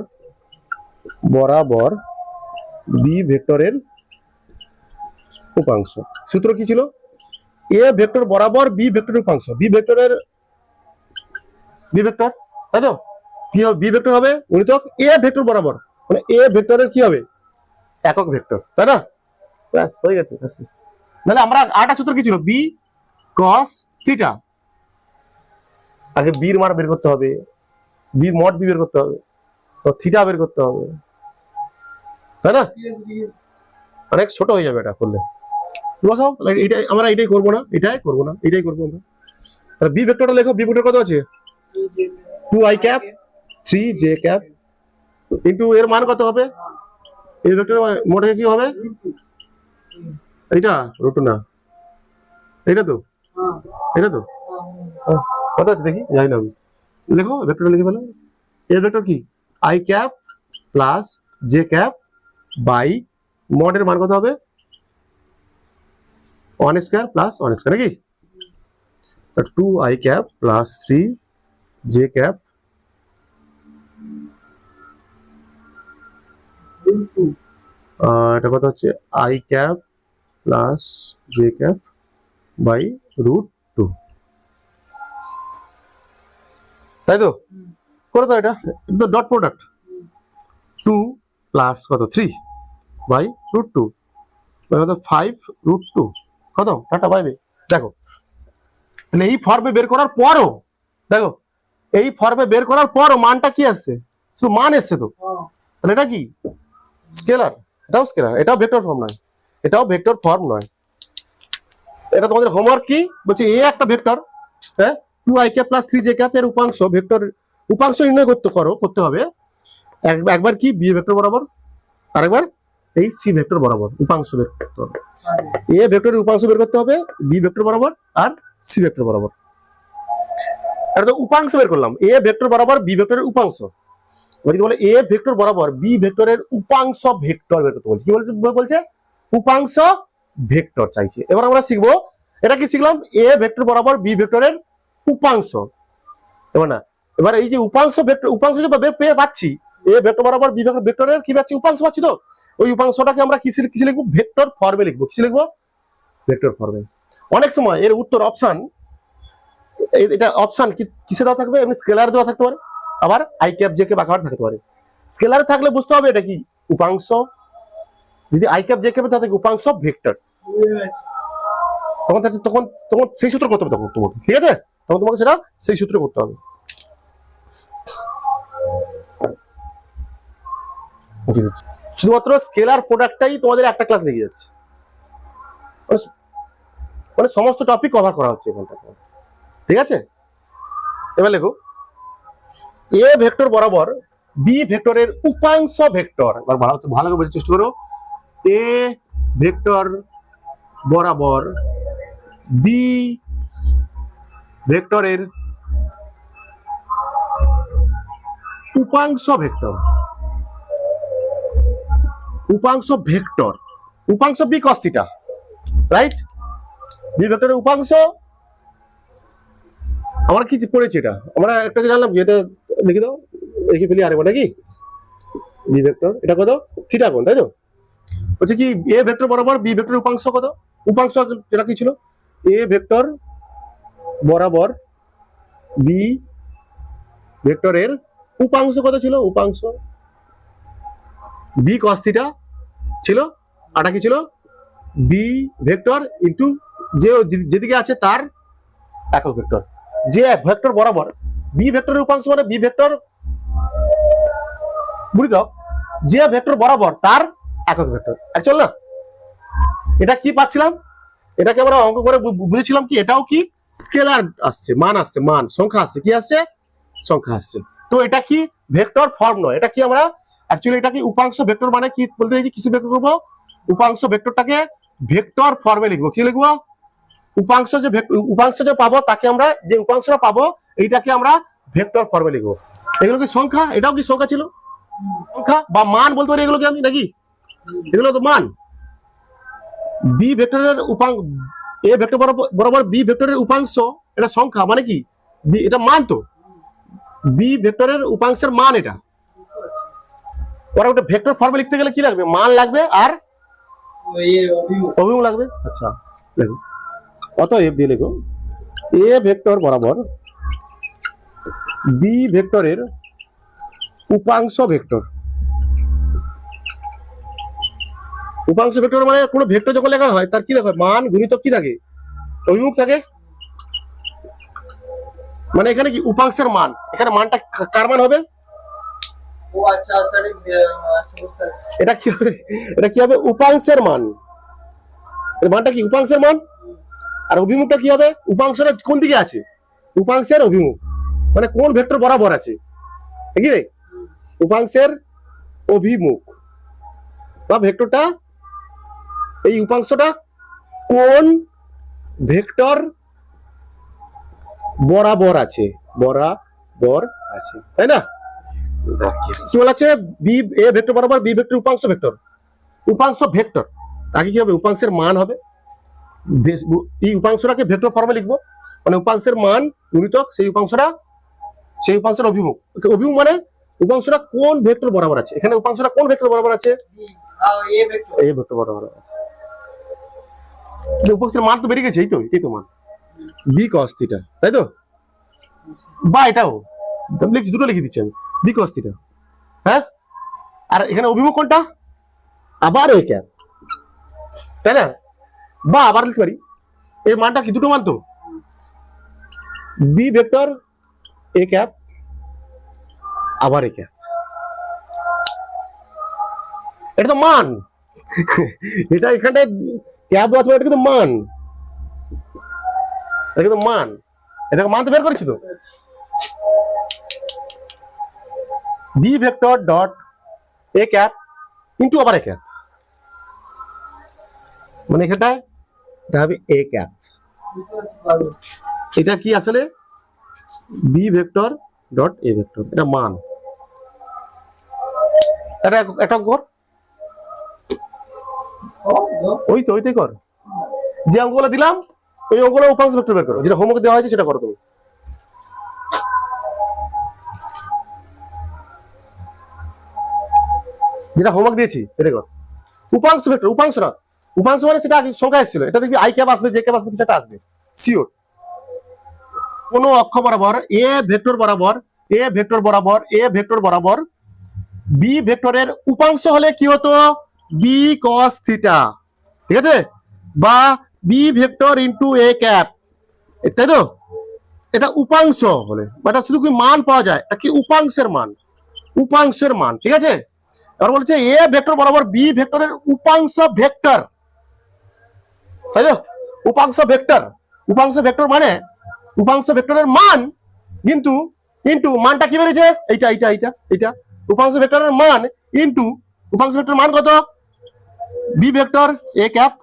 বরাবর বি ভেক্টরের উপাংশ। সূত্র কি ছিল এ ভেক্টর বরাবর বি ভেক্টরের উপাংশ, বি ভেক্টরের বি ভেক্টর, তাই তো কি হবে বি ভেক্টর হবে গুণিতক এ ভেক্টর বরাবর, মানে এ ভেক্টরের কি হবে একক ভেক্টর, তাই না ব্যাস হয়ে গেছে। তাহলে আমরা আরেকটা সূত্র কি ছিল বি কস থিটা, আগে বির মান বের করতে হবে, বি মড বি বের করতে হবে, তো থিটা বের করতে হবে, তাই না অনেক ছোট হয়ে যাবে এটা করলে। বসাও এইটাই আমরা এটাই করবো না, এটাই করবো না, এটাই করবো আমরা। তাহলে বি ভেক্টরটা লেখো, বি ভেক্টর কত আছে 2i cap 3j cap into এর মান কত হবে এই ভেক্টর মোটে কি হবে এইটা রুট না এইটা তো এটা তো কত আছে দেখি জানি না আমি, লেখো ভেক্টরটা লিখে ফেলো। এর ভেক্টর কি i cap plus j cap by মডের মান কত হবে 1 স্কয়ার প্লাস 1 স্কয়ার নাকি, 2i cap plus 3j cap এটা কত হচ্ছে i cap plus j cap by root 2, তাই তো করে দাও এটা ডট প্রোডাক্ট 2 প্লাস কত 3 বাই রুট 2 কত 5 রুট 2 কত টাটা পাইবে। দেখো মানে এই ফর্মে বের করার পরও দেখো এই ফর্মে বের করার পরও মানটা কি আসছে শুধু মান এসছে তো, তাহলে এটা কি স্কেলার, এটাও স্কেলার, এটাও ভেক্টর ফর্ম নয়, এটাও ভেক্টর ফর্ম নয়। এটা তোমাদের হোমওয়ার্ক কি বলছে এ একটা ভেক্টর, হ্যাঁ 2i cap plus 3j cap এর উপাংশ ভেক্টর উপাংশ নির্ণয় করতে হবে একবার কি বি ভেক্টর বরাবর আরেকবার এই সি ভেক্টর বরাবর উপাংশ বের করতে হবে, এ ভেক্টরের উপাংশ বের করতে হবে বি ভেক্টর বরাবর আর সি ভেক্টর বরাবর। এটা তো উপাংশ বের করলাম এ ভেক্টর বরাবর বি ভেক্টরের উপাংশ, যদি বলে এ ভেক্টর বরাবর বি ভেক্টরের উপাংশ ভেক্টর বের করতে বলছে, কি বলছে উপাংশ ভেক্টর চাইছে। এবার আমরা শিখবো এটা কি শিখলাম এ ভেক্টর বরাবর বি ভেক্টরের উপাংশ, এবার না এবার এই যে উপাংশ ভেক্টর উপাংশ যে পেয়ে পাচ্ছি এ ভেক্টর বরাবর বি ভেক্টরের কি পাচ্ছি উপাংশ পাচ্ছি, তো ওই উপাংশটাকে আমরা কি লিখবো ভেক্টর ফর্মে লিখবো, কি লিখবো ভেক্টর ফর্মে। অনেক সময় এর উত্তর অপশন এটা অপশন কিসে দেওয়া থাকবে এমনি স্কেলার দেওয়া থাকতে পারে, আবার i ক্যাপ j ক্যাপ আকার থাকতে পারে। স্কেলারে থাকলে বুঝতে হবে এটা কি উপাংশ, যদি i ক্যাপ j ক্যাপ থাকে উপাংশ ভেক্টর, তখন তখন সেই সূত্র করতে হবে তখন তোমাকে, ঠিক আছে তখন তোমাকে সেটা সেই সূত্র করতে হবে। শুধুমাত্র স্কেলার প্রোডাক্টটাই তোমাদের একটা ক্লাস লেগে যাচ্ছে, মানে সমস্ত টপিক কভার করা হচ্ছে এখানটা। ঠিক আছে, এবার লেখো এ ভেক্টর বরাবর বি ভেক্টরের উপাংশ ভেক্টর। এবার ভালো করে বোঝার চেষ্টা করো। এ ভেক্টর বরাবর বি ভেক্টরের উপাংশ ভেক্টর, উপাংশ ভেক্টর, উপাংশ B cos theta, right? B ভেক্টরের উপাংশ আমরা কি পড়েছি? এটা আমরা একটা জানলাম কি, এটা লিখে দাও, লিখে ফেলি আরেকবার নাকি। বি ভেক্টর এটা কত? থিটা কোণ, তাই তো? বলছে কি এ ভেক্টর বরাবর বি ভেক্টরের উপাংশ কত? উপাংশ যেটা কি ছিল, এ ভেক্টর বরাবর বি ভেক্টরের উপাংশ কত ছিল? উপাংশ বি কস থিটা ছিল, আটা কি ছিল? বি ভেক্টর ইন্টু যে যেদিকে আছে তার একক ভেক্টর। যে ভেক্টর বরাবর বি ভেক্টরের উপাংশ মানে বি ভেক্টর গুণিতক যে ভেক্টর বরাবর তার একক ভেক্টর। অ্যাকচুয়াল না, এটা কি পাচ্ছিলাম? এটাকে আমরা অঙ্ক করে বুঝেছিলাম কি এটাও কি স্কেলার আসছে, মান আসছে, মান সংখ্যা আসছে, কি আসছে? সংখ্যা আসছে। তো এটা কি ভেক্টর ফর্ম নয়, এটা কি আমরা অ্যাকচুয়ালি এটা কি উপাংশ ভেক্টর মানে কি বলতে চাইছি? কিসে ভেক্টর করবো? উপাংশ ভেক্টরটাকে ভেক্টর ফর্মে লিখবো। কি লিখবো? উপাংশ যে পাবো তাকে আমরা যে উপাংশটা পাবো এইটাকে আমরা ভেক্টর ফর্মে লিখবো। এগুলো কি সংখ্যা? এটাও কি সংখ্যা ছিল? সংখ্যা বা মান বলতে পারি এগুলো কি আমি নাকি? এগুলো তো মান। বি ভেক্টরের উপাংশ, এ ভেক্টর বরাবর বি ভেক্টরের উপাংশ এটা সংখ্যা মানে কি? এটা মান তো, বি ভেক্টরের উপাংশের মান এটা। ওরা ওটা ভেক্টর ফর্মে লিখতে গেলে কি লাগবে? মান লাগবে আর অভিমুখ লাগবে। আচ্ছা দেখো, অতএব দিয়ে লেখো এ ভেক্টর বরাবর বি ভেক্টরের উপাংশ ভেক্টর। উপাংশ ভেক্টর মানে কোনো ভেক্টর যখন লেখা হয় তার কি লেখা হয়? মান গুণিতক কি থাকে? অভিমুখ থাকে। মানে এখানে কি উপাংশের মান, এখানে মানটা কার মান হবে? ও আচ্ছা আসলে বুঝতে পারছি। এটা কি হবে? এটা কি হবে? উপাংশের মান। এর মানটা কি? উপাংশের মান। আর অভিমুখটা কি হবে? উপাংশটা কোন দিকে আছে? উপাংশের অভিমুখ মানে কোন ভেক্টর বরাবর আছে, কি রে? উপাংশের অভিমুখ বা ভেক্টরটা, এই উপাংশটা কোন ভেক্টর বরাবর আছে, বরাবর আছে, তাই না? কি বলা আছে? বি এ ভেক্টর বরাবর বি ভেক্টর উপাংশ ভেক্টর, উপাংশ ভেক্টর তাকে কি হবে? উপাংশের মান হবে। এই উপাংশটাকে ভেক্টর ফর্মে লিখবো, মানে উপাংশের মান গুণিতক সেই উপাংশের অভিমুখ। অভিমুখ মানে উপাংশটা কোন ভেক্টর বরাবর আছে। এখানে উপাংশটা কোন ভেক্টর বরাবর আছে? এ ভেক্টর বরাবর আছে। উপাংশের মান তো বেরিয়ে গেছে, এই তো মান বি কস থিটা, তাই তো? বা এটাও দুটো লিখে দিচ্ছি আমি, বি কস থিটা। হ্যাঁ, আর এখানে অভিমুখ কোনটা? আবার এ ক্যাপ, তাই না? বা আবার লিখতে পারি এর মানটা কি? দুটো মান তো, বি ভেক্টর এ ক্যাপ আবার এ ক্যাপ। এটা তো মান। এটা এখানটায় ক্যাপ আছে, এটা কিন্তু মান, এটা কিন্তু মান। এটাকে মান তো বের করেছি তো। B vector dot a cap into আবার এ ক্যাপ, মানে এখানটায় এটা হবে এ ক্যাপ। এটা কি আসলে? বি ভেক্টর ডট এ ভেক্টর, এটা মান। এটা একটা কর, ওইটাই কর। যে অঙ্কগুলো দিলাম ওই অঙ্কগুলো উপাংশ ভেক্টর বের করো, যেটা হোমওয়ার্ক দেওয়া হয়েছে সেটা করো তুমি। যেটা হোমওয়ার্ক দিয়েছি এটা কর। উপাংশ ভেক্টর, উপাংশ না, উপাংশ মানে সেটা আগে সংখ্যা এসেছিল, এটা দেখবি আই ক্যাপ আসবে, জে ক্যাপ আসবে, সেটা আসবে শিওর। কোন অক্ষ বরাবর এ ভেক্টর বরাবর এ ভেক্টর বরাবর এ ভেক্টর বরাবর বি ভেক্টরের উপাংশ হলে কি হতো? বি কস থিটা, ঠিক আছে? বা B vector into A cap, তাই তো? এটা উপাংশ হলে, এটা শুধু কি মান পাওয়া যায়, এটা কি উপাংশের মান, উপাংশের মান, ঠিক আছে? এবার বলছে এ ভেক্টর বরাবর বি ভেক্টরের উপাংশ ভেক্টর, তাই তো? উপাংশ ভেক্টর, উপাংশ ভেক্টর মানে উপাংশ ভেক্টরের মান কিন্তু ইনটু মানটা কি বেরিয়েছে, এইটা এইটা এইটা এইটা উপাংশ ভেক্টরের মান ইনটু উপাংশ ভেক্টরের মান কত, B vector A cap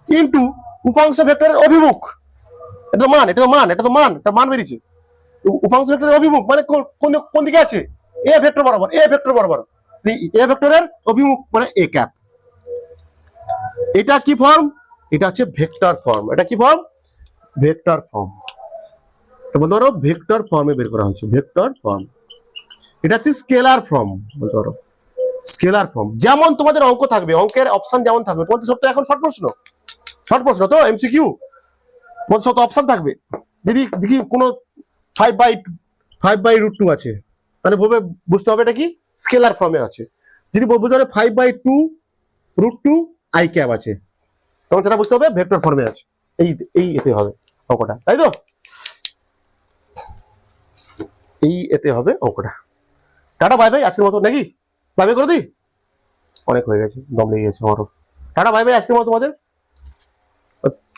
into উপাংশ ভেক্টরের অভিমুখ, এটা তো মান, এটা তো মান, এটা তো মান, এটা মান বেরিয়েছে। উপাংশ ভেক্টরের অভিমুখ মানে কোন দিকে আছে, এ ভেক্টর বরাবর, এ ভেক্টর বরাবর, এ ভেক্টরের অভিমুখ মানে এ ক্যাপ। এটা কি ফর্ম, এটা হচ্ছে ভেক্টর ফর্ম। এটা কি ফর্ম, ভেক্টর ফর্ম। বলতে পারো ভেক্টর ফর্মে বের করা হয়েছে, ভেক্টর ফর্ম। এটা হচ্ছে স্কেলার ফর্ম, বলতে পারো স্কেলার ফর্ম। যেমন তোমাদের অঙ্ক থাকবে, অঙ্কের অপশন যেমন থাকবে, তোমাদের সব তো এখন শর্ট প্রশ্ন, শর্ট প্রশ্ন তো এমসিকিউ, তোমাদের সব অপশন থাকবে। যদি দেখি কোনো 5/√2 আছে, তাহলে বুঝতে হবে এটা কি স্কেলার ফর্মে আছে। যদি বুঝতে হবে 5/2√2 আই ক্যাপ আছে, তখন সেটা বুঝতে হবে ভেক্টর ফর্মে আছে। এই এতে হবে অঙ্কটা, তাই তো? এই এতে হবে অঙ্কটা। টাটা বাই বাই আজকের মতো, নাকি বাই বাই করে দিই, অনেক হয়ে গেছে, দম লেগে গেছে আমারও। টাটা বাই বাই আজকের মতো। তোমাদের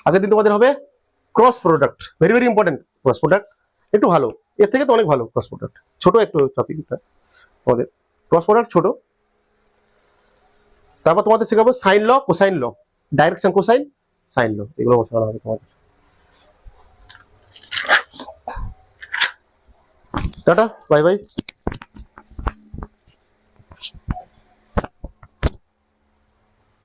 আগের দিন তোমাদের হবে cross product, very very important cross product, একটু ভালো, এর থেকে তো অনেক ভালো ক্রস প্রোডাক্ট, ছোট একটু টপিকটা তোমাদের ক্রস প্রোডাক্ট ছোট। তারপর তোমাদের শেখাবো সাইন ল, কোসাইন ল, ডাইরেকশন কোসাইন, সাইন ল, এগুলো শেখানো হবে তোমাদের। Tata bye bye.